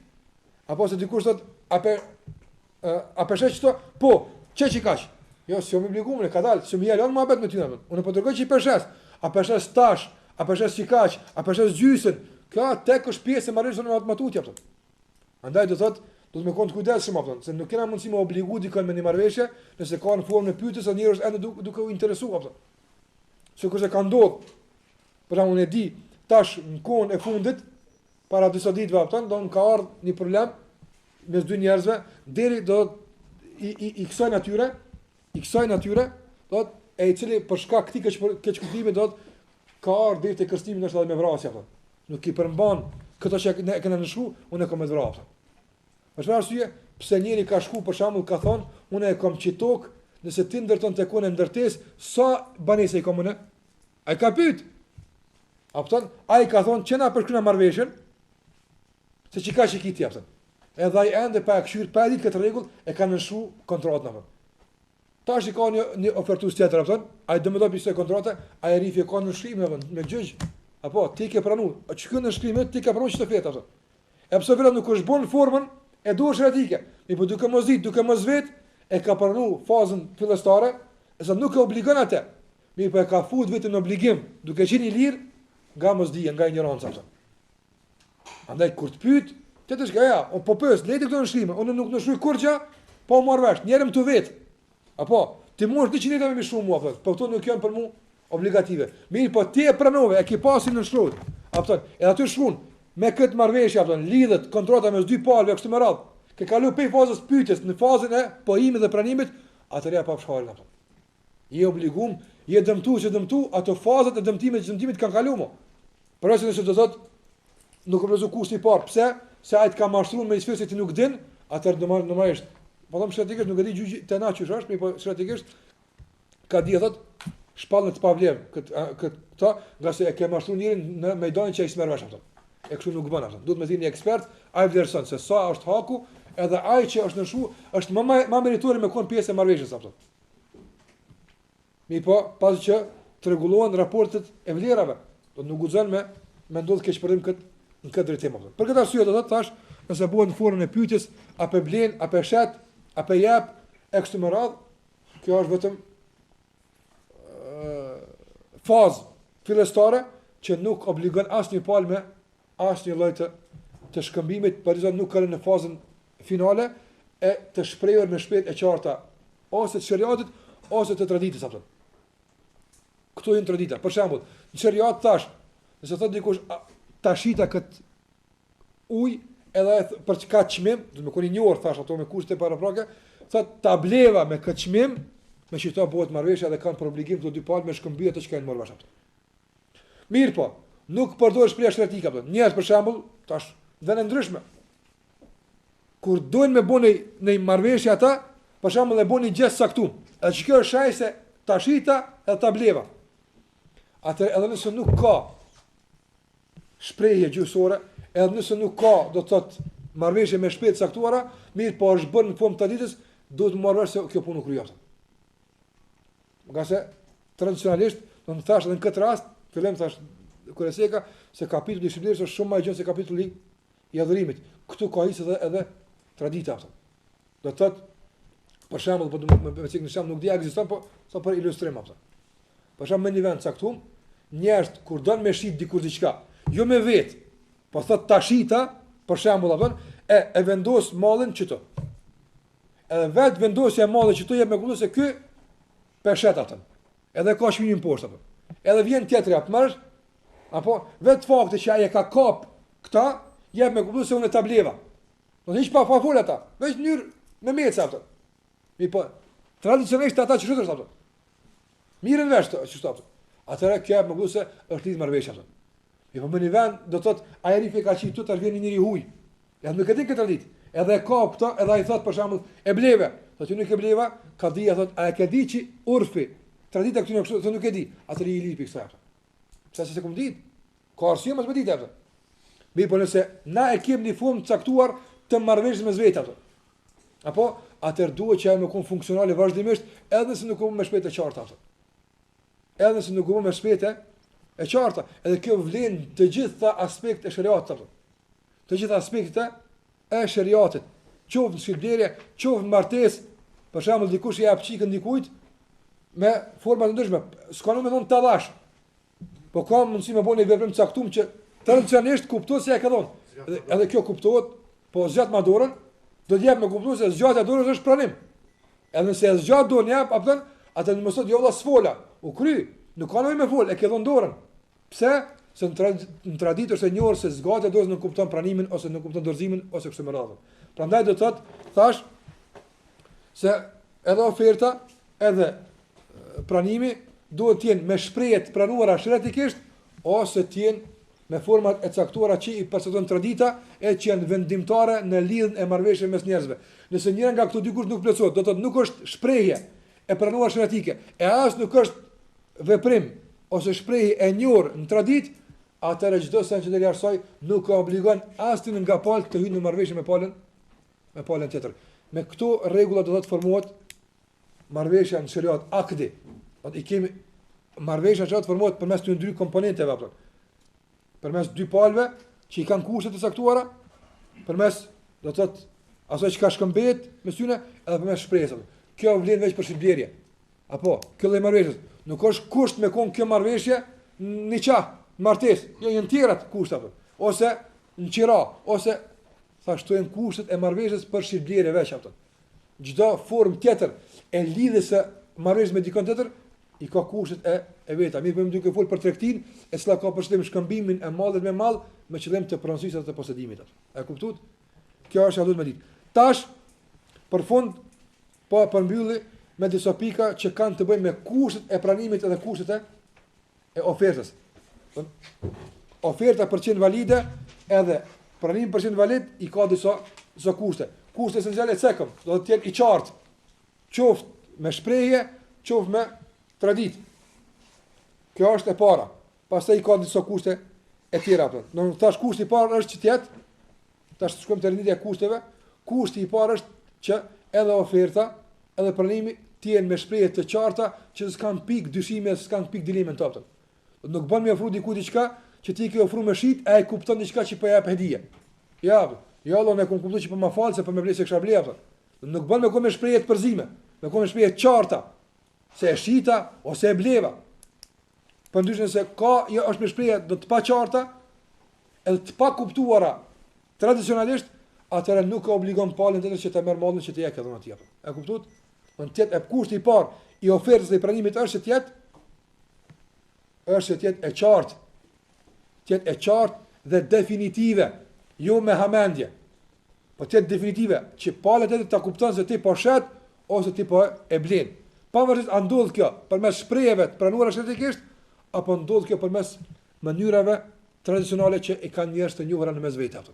Apo se dikush thot apo shes çto? Po, çe kaç. Jo, si më obliguam ne ka dal, si më jalon mohabet me ty apo. Unë po dërgoj çi peshes, apo shes tash, apo shes çikaç, apo shes gjysën. Kjo tek është pjesë e marrëveshjes me matutje apo. Andaj do thot do të më kon kujdesshëm apo, se nuk kena mundësi më obligu dikon me një marrëveshje, nëse ka në formë pyetjes ose njerëz ende duke u interesuar apo. Sikur se ka ndodhur. Por unë e di, tash në kohën e fundit para disa ditëve apo, do të ka ardhur një problem mes dy njerëzve deri do i kësaj natyre, do të e cili për shkak këtij keq kuptimi do të ka ardhur deri te kërstimi ndoshta me vrasje apo. Nuk i përmban këto që ne kemi nëshu, unë e kam me vrasje. Për çfarë arsye? Pse njëri ka shku për shembull ka thonë, unë e kam qitok, nëse ti ndërton tek unë ndërtesë, sa banese i kam unë? Ai ka pyet. Apton, ai ka thonë që na përshkruan marrëveshjen, se çka shikiti apton. Edhe ai ende pa këshir pa ditë këtë rregull e kanë nëshu kontratën apo. Tash i ka një ofertues tjetër apton, ai do më do bisoj kontratë, ai rifi ka në shkrim me gjyq. Apo ti ke pranuar, çka në shkrim ti ke pranuar çto fet apton. E pse vetëm nuk është bën formën e duhet shëratike. Mi po duke mos ditë, duke mos vet, e ka pranuar fazën fillestare, se nuk e obligon atë. Mi po e ka fut vetëm në obligim, duke qenë i lirë nga mosdia, nga ignoranca. Andaj kur të pyet, Çetë shka ja, o po pës, lejtë këto në shkrime, unë nuk në shkruj kur gjë, po marr vesh, njerëm të vetë. Apo, ti mosh 200 leta me shumë mua, po këto nuk janë për mua obligative. Mirë, po ti e pranove, e ke pasin në shkruaj. Apo, edhe aty shkruan me këtë marrëveshje, apo lidhet kontrata mes dy palëve kështu me radhë. Ke kalu pe fazës pyetjes në fazën e pohimit dhe pranimit, atëherë pa fshallën apo. Je obligum, je dëmtu, ato fazat e dëmtimit kanë kaluar mo. Por nëse do thotë nuk e vlerëso kushti i parë. Pse? Se ai të ka mashtruar me sfisë ti nuk din, atëherë normalisht. Po them strategjisht nuk e di gjyqi të na çysh është, po strategjisht ka di thotë shpallën të pavlev këta, nga se e ke mashtruar njërin në mejdanin që ai s'merr vesh ato. E kështu nuk bën ato. Duhet me thënë një ekspert, ai vlerëson se sa është haku, edhe ai që është në shu është më meritor me kon pjesë e marrëveshjes apo. Mi po, pas që të rregullohen raportet e vlerave, do nuk guxon me ndodh keq përdim në këtë drejtim apo. Për këtë arsye do të thash, nëse bëhet në formën e pyetjes, apo blen, apo shet, apo jap ekse më radh, kjo është vetëm fazë fillestare që nuk obligon asnjë palë me asnjë lloj të shkëmbimit, përsa nuk kanë në fazën finale e të shprehur me shpejt e qarta ose të shariatit ose të traditës apo. Këto janë tradita. Për shembull, në shariat tash, nëse thotë dikush tashita kët ujë edhe për çka çmim, do të më koni një orë thash ato me kushte paraprake, thotë ta bleva me kët çmim, me çito bëhet marrëveshja dhe kanë për obligim këto dy palë me shkëmbyer ato që kanë marrë vesh ato. Mirë po, nuk përdor shprehje shretika apo. Njerëz për shembull, tash vënë ndryshme. Kur doin me bëni në marrëveshje ata, për shembull e bëni gjest saktum. Edhe që kjo është shaj se tashita edhe ta bleva. Atë edhe nëse nuk ka shprehje gjysore, edhe nëse nuk ka, do të thotë, marrëveshje me shpejt saktuara, mirë po është bën në formë të ditës, duhet të marrësh se kjo punë nuk kryhet. Nga se tradicionalisht, do të thash edhe në këtë rast, fillem thash kur e seka se kapitulli i shpirtit është shumë më i gjatë se kapitulli i adhurimit. Këtu ka hisë edhe tradita ato. Do të thotë, për shembull, po me cikë në shembull nuk di ekziston, po sa për ilustrim ato. Për shembull në një vend caktuar, njerëz kur don me shit diku diçka, jo me vet, po thot tashita, për shembull apo e vendos mallin çito. Edhe vet vendosja e mallit çito jep me kuptim se ky peshet atë. Edhe ka shpinë poshtë apo. Edhe vjen tjetri apo marr, apo vet fakti që ai e ka kap këta, jep me kuptim se unë ta bleva. Do të hiq pa fol ata, veç mënyrë me meca ato. Mi po tradicionalisht ata që shoqëron ato. Mirën vesh të çështë ato. Atëra kjo më kupton se është lidh marrëveshje ato. Mi po në vend do thotë ai rifi ka qitu të vjen njëri huj. Ja nuk e di këtë ditë. Edhe e ka këto, edhe ai thot për shembull e bleve. Thotë nuk e bleva, ka dia thot a e ke di që urfi. Tradita këtu nuk thotë nuk e di. Atëri i lipi kësaj ato. Pse se kum ditë? Ka arsye mos më ditë ato. Mi po nëse na e kemi në fund caktuar të marrëveshjes mes vetë ato. Apo atëherë duhet që ai më kon funksionale vazhdimisht, edhe se nuk me shpejt e qarta ato. Edhe se nuk me shpejt e qarta, edhe kjo vlen të gjitha aspektet e shariatit ato. Të gjitha aspektet e shariatit, qoftë në shitblerje, qoftë në martesë, për shembull dikush i jap çikën dikujt me forma të ndryshme, s'ka më thon tallash. Po ka mundësi me bëni veprim të caktuar që tradicionalisht kuptohet se ja ka dhënë. Edhe kjo kuptohet, po zgjat ma dorën, do të jap me kuptues se zgjatja e dorës është pranim. Edhe nëse e zgjat dorën jap, atë më thotë jo valla sfola, u kry, nuk ka nevojë me fol, e ke dhënë dorën. Pse? Se në traditë është e njohur se zgjatja e dorës nuk kupton pranimin ose nuk kupton dorëzimin ose kështu me radhë. Prandaj do të thotë, thash se edhe oferta, edhe pranimi duhet të jenë me shprehje të pranuara shëretikisht ose të jenë me format e caktuara që i përcaktojnë tradita e që janë vendimtare në lidhjen e marrëveshjeve mes njerëzve. Nëse njëra nga këto dy kush nuk plotësohet, do të thotë nuk është shprehje e pranuar shëretike, e as nuk është veprim ose shprehje e njohur në traditë, atëherë çdo sen që deri arsoj nuk ka obligon asnjë nga palët të hyjë në marrëveshje me palën tjetër. Me këto rregulla do të formohet marrëveshja në shariat akdi. Do të kemi marrëveshja që formohet përmes të dy komponenteve apo përmes dy palëve që i kanë kushte të saktuara, përmes do të thotë asaj që ka shkëmbet me syne edhe përmes shpresave. Kjo vlen veç për shitblerje. Apo kjo lloj marrëveshjes nuk është kusht me kon kjo marrëveshje në çah, martesë, jo janë tjerat kushte apo ose në qira, ose thash këto janë kushtet e marrëveshjes për shitblerje veç ato. Çdo formë tjetër e lidhjes së marrëveshjes me dikon tjetër i ka kushtet e veta. Mirë, më duke fol për tregtin, e cila ka për qëllim shkëmbimin e mallit me mall me qëllim të pronësisë të posedimit atë. E kuptuat? Kjo është duhet me ditë. Tash për fund po përmbylli me disa pika që kanë të bëjnë me kushtet e pranimit edhe kushtet e ofertës. Oferta për qenë valide edhe pranimi për qenë valid i ka disa kushte. Kushte esenciale e cekëm, do të jetë i qartë, qoftë me shprehje, qoftë me tradit. Kjo është e para. Pastaj i ka disa kushte e tjera. Do të thash kushti i parë është që të jetë, tash shkojmë te renditja e kushteve. Kushti i parë është që edhe oferta, edhe pranimi të jenë me shprehje të qarta që s'kan pikë dyshime, s'kan pikë dileme në to. Nuk bën me ofru dikujt diçka që ti ke ofruar me shit, e kupton diçka që po jap hedhje. Ja, jo Allah ne kuptoj që po më fal se po më vlej se kisha bler. Nuk bën me me shprehje të përzime, me me shprehje të qarta se e shita ose e bleva. Për ndryshën se ka, jo është me shprehje do të pa qarta, edhe të pa kuptuara tradicionalisht, atëra nuk ka obligon palën tjetër që të merr mallin që të jek edhe aty. E kuptuat? Do të jetë kushti i parë i ofertës dhe i pranimit është që të jetë e qartë. Të jetë e qartë dhe definitive, jo me hamendje. Po të jetë definitive, që palët tjetër ta kupton se ti po shet ose ti po e blen. Pavarësisht a ndodh kjo përmes shprehjeve të pranuara shëndetikisht apo ndodh kjo përmes mënyrave tradicionale që i kanë njerëz të njohura në mes vetë ato.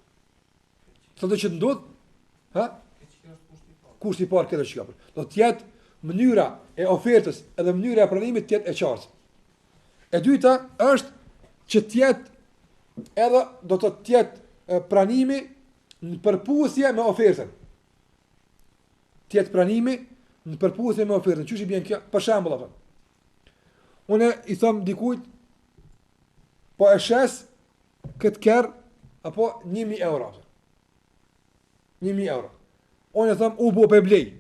Thotë që ndodh, ha? Kushti i parë këtë që ka. Do të jetë mënyra e ofertës edhe mënyra e pranimit të jetë e qartë. E dyta është që të jetë edhe do të jetë pranimi në përputhje me ofertën. Të jetë pranimi në përputhje me ofertën. Çuçi bën kjo? Për shembull apo. Unë i them dikujt po e shes këtë kerr apo 1000 euro. 1000 euro. Unë them u bo pe blej.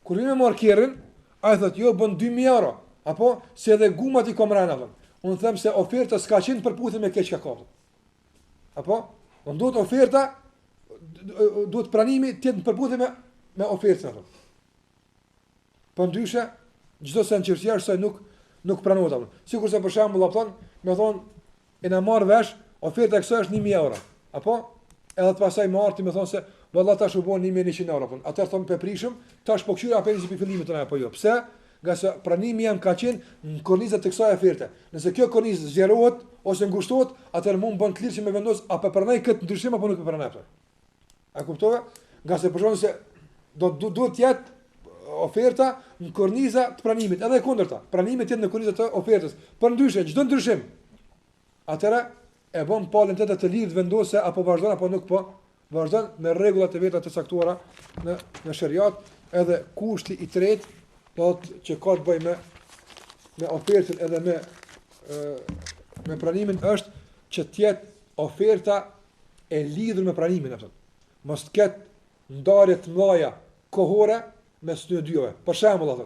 Kur vjen me marr kerrin, ai thotë jo bën 2000 euro, apo se edhe gumat i komran apo. Unë them se oferta s'ka qenë përputhje me këtë çka ka. Apo, unë duhet oferta, duhet pranimi të jetë në përputhje me ofertën apo. Po ndryshe, çdo sen çështja është se nuk pranohet apo. Sikurse për shembull apo më thon e na marr vesh, oferta e kësaj është 1000 euro. Apo edhe të pasaj më arti më thon se valla tash u bën 1100 euro. Atëherë thon peprishëm, tash po qyra apo nisi fillimit tonë apo jo. Pse? Nga se pranimi jam ka qenë në kornizat të kësaj oferte. Nëse kjo kornizë zgjerohet ose ngushtohet, atëherë mund bën të lirë që me vendos apo pranoj këtë ndryshim apo nuk e pranoj atë. A kuptova? Nga se përshon se duhet të jetë oferta në korniza të pranimit, edhe kundërta. Pranimi të jetë në kornizat të ofertës. Për ndryshe, çdo ndryshim, atëherë e bën palën të lirë të vendose apo vazhdon apo nuk po vazhdon me rregullat e veta të caktuara në shariat. Edhe kushti i tretë që ka të bëjë me ofertën edhe me pranimin është që të jetë oferta e lidhur me pranimin apo. Mos të ketë ndarje të mëdha kohore mes të dyve. Për shembull atë,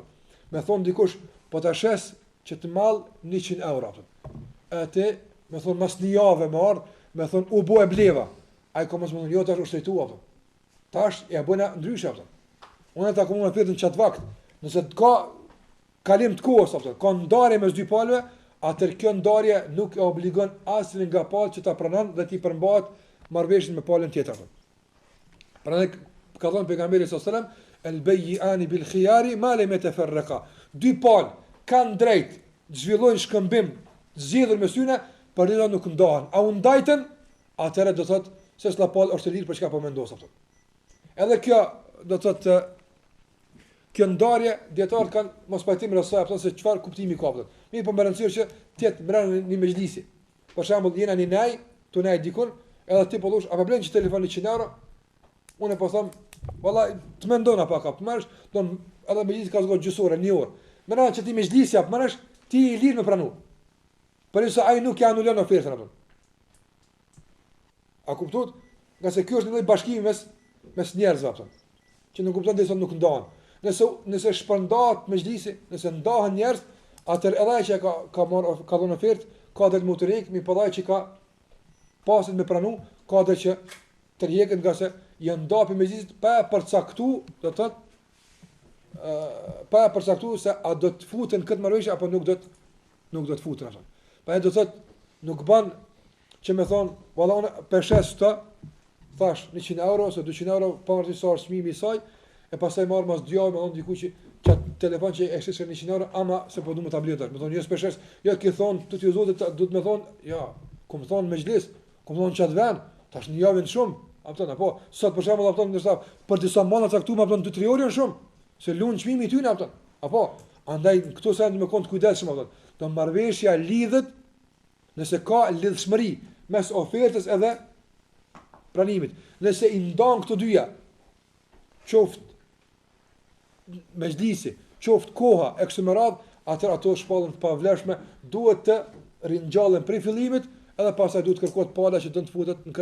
më thon dikush, po ta shes që të mall 100 euro apo. Atë më thon mas një javë më ardh, më thon u bë e bleva. Ai komo më thon jo tash u shtrejtua apo. Tash e bëna ndryshe apo. Unë ta komunë ofertën çat vakt. Nëse të ka kalim të kohës, ka ndarje mes dy palëve, atër kjo ndarje nuk e obligon asnjë nga palët që ta pranon dhe ti përmbahet marrëveshjen me palën tjetër. Prandaj ka thënë pejgamberi sallallahu alajhi wasallam, "El-bay'ani bil-khiyari ma lam yatafarraqa." Dy palë kanë drejt të zhvillojnë shkëmbim të zgjidhur me syne, por ata nuk ndahen. A u ndajtën, atëherë do thotë se s'la palë është e lirë për çka po mendos atë. Edhe kjo do thotë kjo ndarje dietar kanë mos pajtim rreth apo se çfarë kuptimi ka atë. Mirë, po më rëndësishmë që të jetë brenda një mezhlisi. Për shembull, jena në naj, tu naj dikun, edhe ti po thosh, apo blen që telefoni 100 euro. Unë po them, valla, të mendon apo ka, marrësh, don edhe mezhlisi ka zgjidhur gjysore në një orë. Mëna që ti mezhlisi apo marrësh, ti i lirë me pranu. Por sa ai nuk e anulon ofertën apo. A kuptot? Nga se kjo është një lloj bashkimi mes njerëzve apo. Që nuk kupton se nuk ndahen. Nëse shpërndahet mezhlisi, nëse ndahen njerëz, atëherë edhe ai që ka dhënë ofertë, ka drejt motorik, mi po dha që ka pasit me pranu, ka drejt që tërheqet nga se janë ndapi me gjithë pa e përcaktu, do të thotë pa e përcaktu se a do të futen këtë marrëveshje apo nuk do të futen atë. Pa e do të thotë nuk ban që me thonë, valla unë peshes të, thash 100 euro ose 200 euro pavarësisht sa është çmimi i saj, e pastaj marr mas 2 javë me thonë diku që çat telefon që e shishën 100 euro, ama se po duam ta blej tash. Me thonë jo peshes, jo ki thon tut ju zotit do të më thonë, ja, ku më thonë mezhlis, ku më thonë çat vën, tash një javë shumë, apo sot për shembull apo ndoshta për disa mëna caktuar apo 2-3 orë janë shumë, se lund çmimi i tyre apo andaj këto sa më kon të kujdesshëm apo. Do marrveshja lidhet nëse ka lidhshmëri mes ofertës edhe pranimit. Nëse i ndan këto dyja, qoftë mezhlisi, qoftë koha e kështu me radhë, atëherë ato shpallën të pavlefshme duhet të ringjallen prej fillimit, edhe pastaj duhet kërkohet pala që do të futet në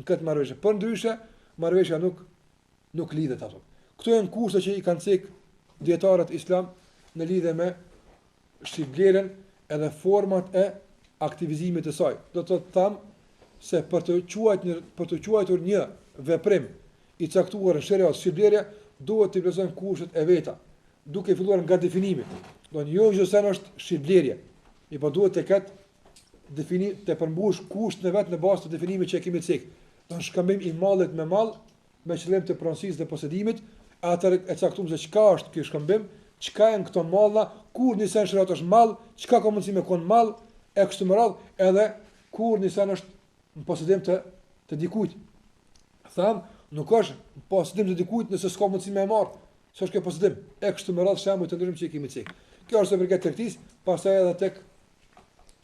këtë marrëveshje. Përndryshe, marrëveshja nuk lidhet ato. Këto janë kushte që i kanë cek dietarët islam në lidhje me shitblerjen edhe format e aktivizimit të saj. Do të them se për të quajtur një veprim i caktuar në shariat shitblerje duhet të plotësojnë kushtet e veta, duke filluar nga definimi. Do një jo se është shitblerje, po duhet të ketë të përmbush kushtet e vet në bazë të definimit që e kemi cek. Do në shkëmbim i mallit me mall me qëllim të pronësisë dhe posedimit, atëherë e caktuam se çka është ky shkëmbim, çka janë këto malla, kur nisen shërat është mall, çka ka mundësi me kon mall, e kështu me radhë, edhe kur nisen është në posedim të dikujt. Tham, nuk është në posedim të dikujt nëse s'ka mundësi me marr, s'është kjo posedim. E kështu me radhë shembuj të ndryshëm që i kemi cek. Kjo është për këtë tregtisë, pastaj edhe tek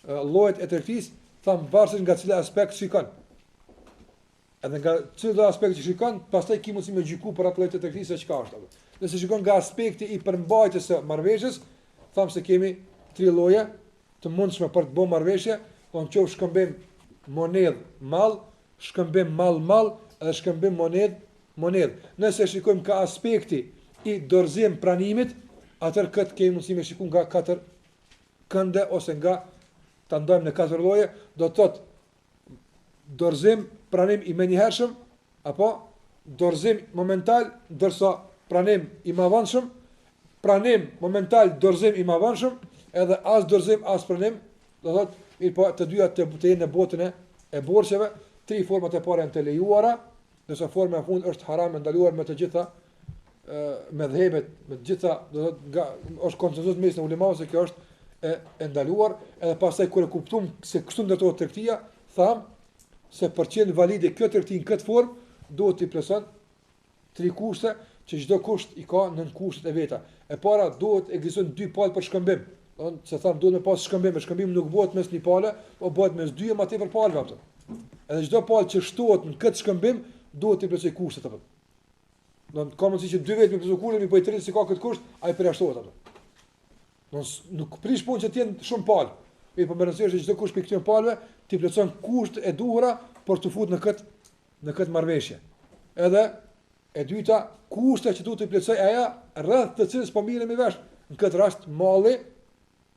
llojet e tregtisë, tham varësisht nga cili aspekt shikon. Edhe nga çdo aspekt që shikon, pastaj ki mundësi me gjyku për atë lloj të tregtisë se çka është atë. Nëse shikon nga aspekti i përmbajtjes së marrëveshjes, tham se kemi 3 lloje të mundshme për të bërë marrëveshje, von qof shkëmbim monedh mall, shkëmbim mall edhe shkëmbim monedh. Nëse shikojmë ka aspekti i dorëzim pranimit, atëherë këtë kemi mundësi me shikuar nga 4 kënde ose nga ta ndojmë në 4 lloje, do të thotë dorëzim pranim i menjëhershëm apo dorëzim momental ndërsa pranim i mëvonshëm, pranim momental dorëzim i mëvonshëm, edhe as dorëzim as pranim, do thotë mirë po të dyja të jenë në botën e borxheve, 3 format e para janë të lejuara, ndërsa forma e fundit është haram e ndaluar me të gjitha me dhëbet, me të gjitha, do thotë nga është konsensus mes në ulemave se kjo është e ndaluar, edhe pastaj kur e kuptuam se kështu ndërtohet tregtia, tham se për qenë valide kjo tregti në këtë formë, duhet të plotëson 3 kushte që çdo kusht i ka nën kushtet e veta. E para duhet ekzistojnë 2 palë për shkëmbim. Do të them duhet me pas shkëmbim, shkëmbim nuk bëhet mes një pale, po bëhet mes 2 më tepër palëve ato. Edhe çdo palë që shtohet në këtë shkëmbim duhet të plotësoj kushtet ato. Do të ka mundësi që 2 vetë me plotësoj kushtet, mi po i tërë si ka këtë kusht, ai përjashtohet ato. Do nuk prish punë që të jenë shumë palë. Po më rëndësishme që çdo kusht për këtyre palëve të plotëson kushtet e duhura për të futur në këtë marrëveshje. Edhe e dyta, kushtet që duhet të plotësoj ajo rreth të cilës po miremi vesh. Në këtë rast malli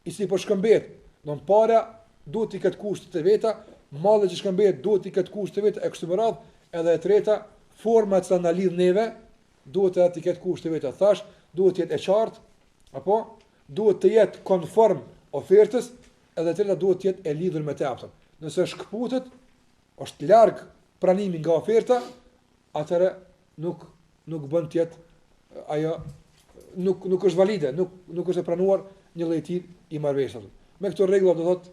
i si po shkëmbet. Do të para duhet të ketë kushtet e veta, malli që shkëmbet duhet të ketë kushtet e veta e kështu me radhë, edhe e treta, forma që na lidh neve duhet të ketë kushtet e veta. Thash, duhet të jetë e qartë, apo duhet të jetë konform ofertës, edhe e treta duhet të jetë e lidhur me të. Nëse shkputet, është larg pranimi nga oferta, atëherë nuk bën të jetë ajo nuk është valide, nuk është e pranuar një lloj i marrëveshjes. Me këto rregulla do thotë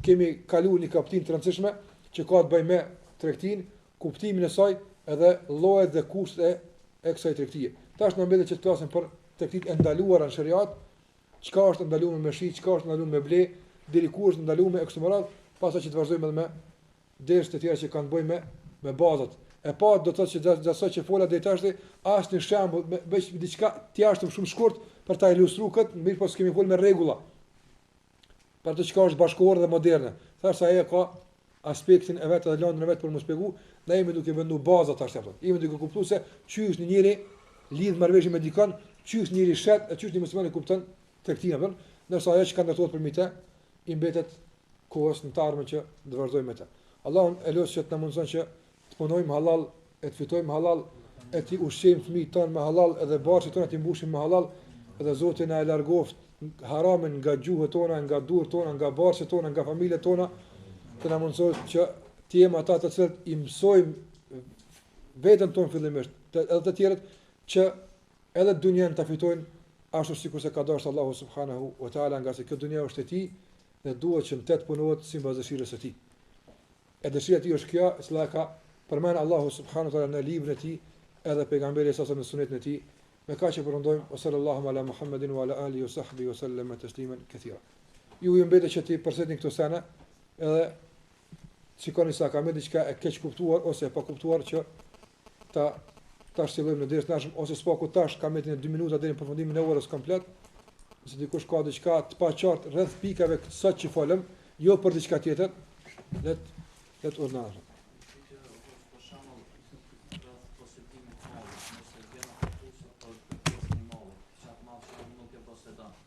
kemi kaluar një kapitull të rëndësishme që ka të bëjë me tregtin, kuptimin e saj edhe llojet dhe kushtet e kësaj tregtie. Tash na mbethet që të flasim për tregtit e ndaluara në shariat, çka është ndaluar me shi, çka është ndaluar me ble, deri ku është ndaluar me ekse moral, pastaj që të vazhdojmë edhe me dersë të tjera që kanë të bëjnë me bazat. E pa do të thotë që gjasoj që fola deri tash as në shembull veç diçka të jashtëm shumë shkurt për ta ilustruar këtë, mirë po s'kemi folur me rregulla. Për të çka është bashkëkohore dhe moderne. Thashë ajo ka aspektin e vet dhe lëndën e vet për më shpjegu, ne jemi duke vendu bazat tash apo. Jemi duke kuptuar se çysh në njëri lidh marrëveshje me dikon, çysh njëri shet, e çysh një musliman e kupton tregtin apo, ndërsa ajo që ka ndërtuar për mite i mbetet kohës në të ardhmen që të vazhdojmë me të. Allahun e lutem që të na mundson që të punojmë halal, e të fitojmë halal, e të ushqejmë fëmijët tonë me halal, edhe barqet tona të mbushim me halal, edhe Zoti na e largoft haramin nga gjuhët tona, nga durët tona, nga barqet tona, nga familjet tona, të na mundsoj që të jemi ata të cilët i mësojmë veten tonë fillimisht, edhe të tjerët që edhe dunjen ta fitojnë ashtu sikur se ka dashur Allahu subhanahu wa taala, nga se kjo dunja është e tij dhe duhet që të punohet sipas dëshirës së tij. E dëshira e tij është kjo, që ka përmend Allahu subhanahu wa taala në librin e tij, edhe pejgamberi sa në sunetin e tij. Me kaq që përndojmë, o sallallahu ala Muhammedin wa ala alihi wa sahbihi wa sallam tasliman kathira. Ju mbetet që ti përsetni këto sene, edhe shikoni sa ka me diçka e keq kuptuar ose e pa kuptuar që ta shtillojmë në dersën e ardhshëm, ose s'po ku tash ka metin e 2 minuta deri në përfundimin e orës komplet. Nëse dikush ka diçka të paqartë rreth pikave sot që folëm, jo për diçka tjetër, let urdhënar.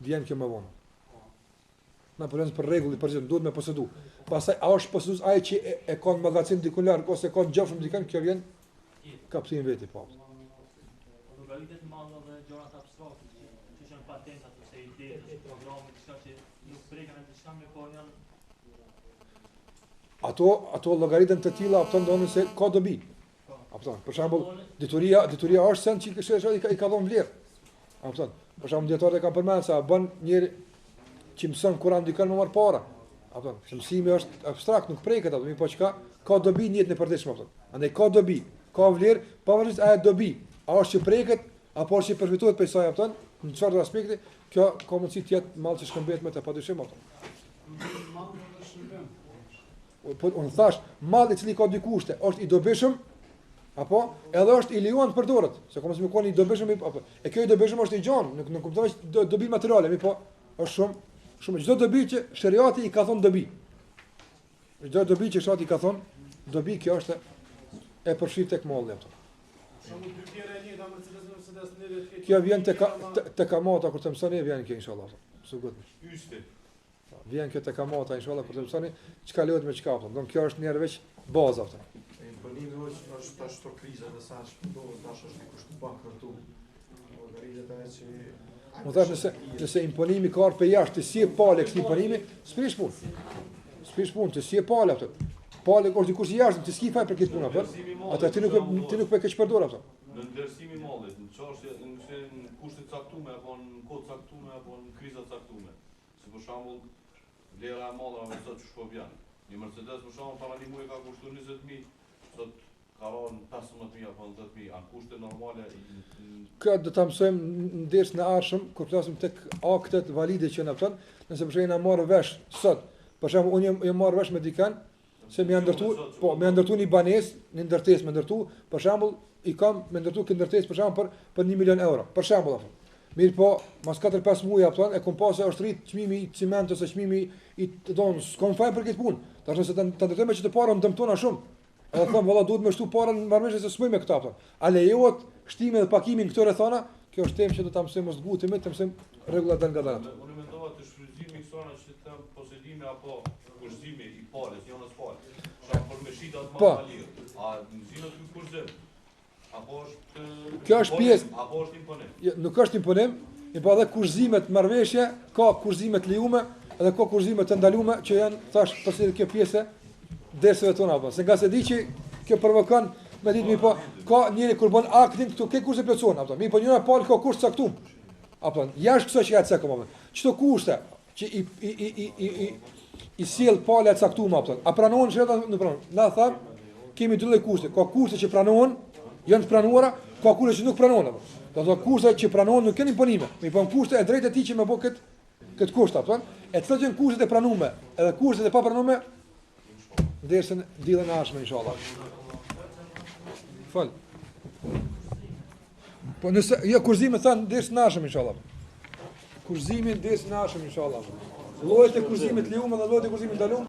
Vjen kjo më vonë. Na përën për rregull për gjithë, duhet me posedu. Pastaj a është posedues ai që e ka në magazin diku larg ose ka gjafshëm dikën, kjo vjen kaptin veti po. Llogaritet madhe dhe gjërat abstrakte që janë patentat ose ide, programe, diçka që nuk preken në diçka me por janë ato llogaritën të tilla ato ndonë se ka dobi. Apo për shembull, dituria është sen që i ka dhënë vlerë. Apo për shembull dietarët e kanë përmendur se a bën njëri që mëson Kur'an dikon më marr para. Apo mësimi është abstrakt, nuk preket ato, po çka ka dobi në jetën e përditshme apo. Andaj ka dobi, ka vlerë, pavarësisht a është dobi, a është që preket apo është që përfitohet prej saj apo në çfarë aspekti, kjo ka mundësi të jetë mall që shkëmbet me të padyshim apo. Po unë thash, malli i cili ka dy kushte, është i dobishëm apo edhe është i lejuar të përdoret, se komo më koni i dobishëm apo. E kjo i dobishëm është i gjanë, nuk kuptoj dobi materiale, po është shumë çdo dobi që shariati i ka thonë dobi. Çdo dobi që shariati i ka thonë dobi, kjo është e përfshirë tek malli ato. Kjo vjen tek kamata kur të mësoni, vjen kjo inshallah. Sugut. Vjen kjo tek kamata inshallah kur të mësoni çka lejohet me çka apo. Don kjo është një veç baza ato. Imponimi është tash to kriza dhe sa shpëndohet tash është dikush të bankratu. Llogaritet ajo që Më thash nëse imponimi ka ardhur për jashtë, si e pale këtij imponimi, s'prish punë. S'prish punë, të si e pale ato. Pale kur dikush i jashtë, ti s'ki faj për këtë punë apo? Ata ti nuk po e ke çpërdor ato. Në ndërsimin e mallit, në çështje në kushte të caktuara apo në kohë të caktuara apo në kriza të caktuara. Si për shembull, lera e mallit me sot ç'po vjen. Një Mercedes për shembull para një muaji ka kushtuar 20.000, sot ka rënë 15.000 apo 10.000, a kushte normale. Kjo do ta mësojmë në dersën e ardhshëm kur flasim tek aktet valide që na thon, nëse për shembull na marr vesh sot. Për shembull unë jam marr vesh me dikën se më më ndërtu një banesë, një ndërtesë më ndërtu, për shembull i kam më ndërtu këtë ndërtesë për shembull për 1 milion euro. Për shembull apo. Mirë po, mas 4-5 muaj apo e kom pasur është rrit çmimi i ciment ose çmimi i don, s'kam faj për këtë punë. Tash nëse ta ndërtojmë që të parën dëmtona shumë. Edhe them valla duhet më shtu parën marrëmeshje se s'moj me këtë apo. A lejohet shtimi dhe pakimin këto rrethana? Kjo është temë që do ta mësojmë së zbutimi, të mësojmë rregullat nga dallë. Unë mendova të shfrytëzimi kësaj që të posedimi apo kurzimi i palës, jo në palë. Sa për me shita të mahalir. A nxjinë ky kurzim? Apo është kjo është pjesë, apo është imponim? Jo, nuk është imponim, i pa edhe kurzimet marrëveshje, ka kurzimet lejuame edhe ka kurzimet të ndaluara që janë thash përsëri kjo pjesë dersave tona apo. Se nga se di që kjo provokon me ditë mi po ka njëri kur bën aktin këtu ke kurse plotson apo. Mi po njëra palë ka kurs caktuar. Apo jashtë kësaj që ka caktuar apo. Çto kushte që i sjell pala e caktuar apo. A pranon çeta nuk pranon. Na tham kemi dy lloj kushte. Ka kushte që pranohen, janë të pranuara, ka kushte që nuk pranohen apo. Do të thotë kushte që pranohen nuk kanë imponime. Mi po kushte e drejtë e tij që më bë kët kusht apo. E të thotë kushtet e pranuara, edhe kushtet e pa pranuara dersën dillën e ardhshme inshallah. Fal. Po nëse jo kurzimi thon dersën e ardhshme inshallah. Kurzimin dersën e ardhshme inshallah. Llojet e kurzimit lejuam dhe llojet e kurzimit ndaluam.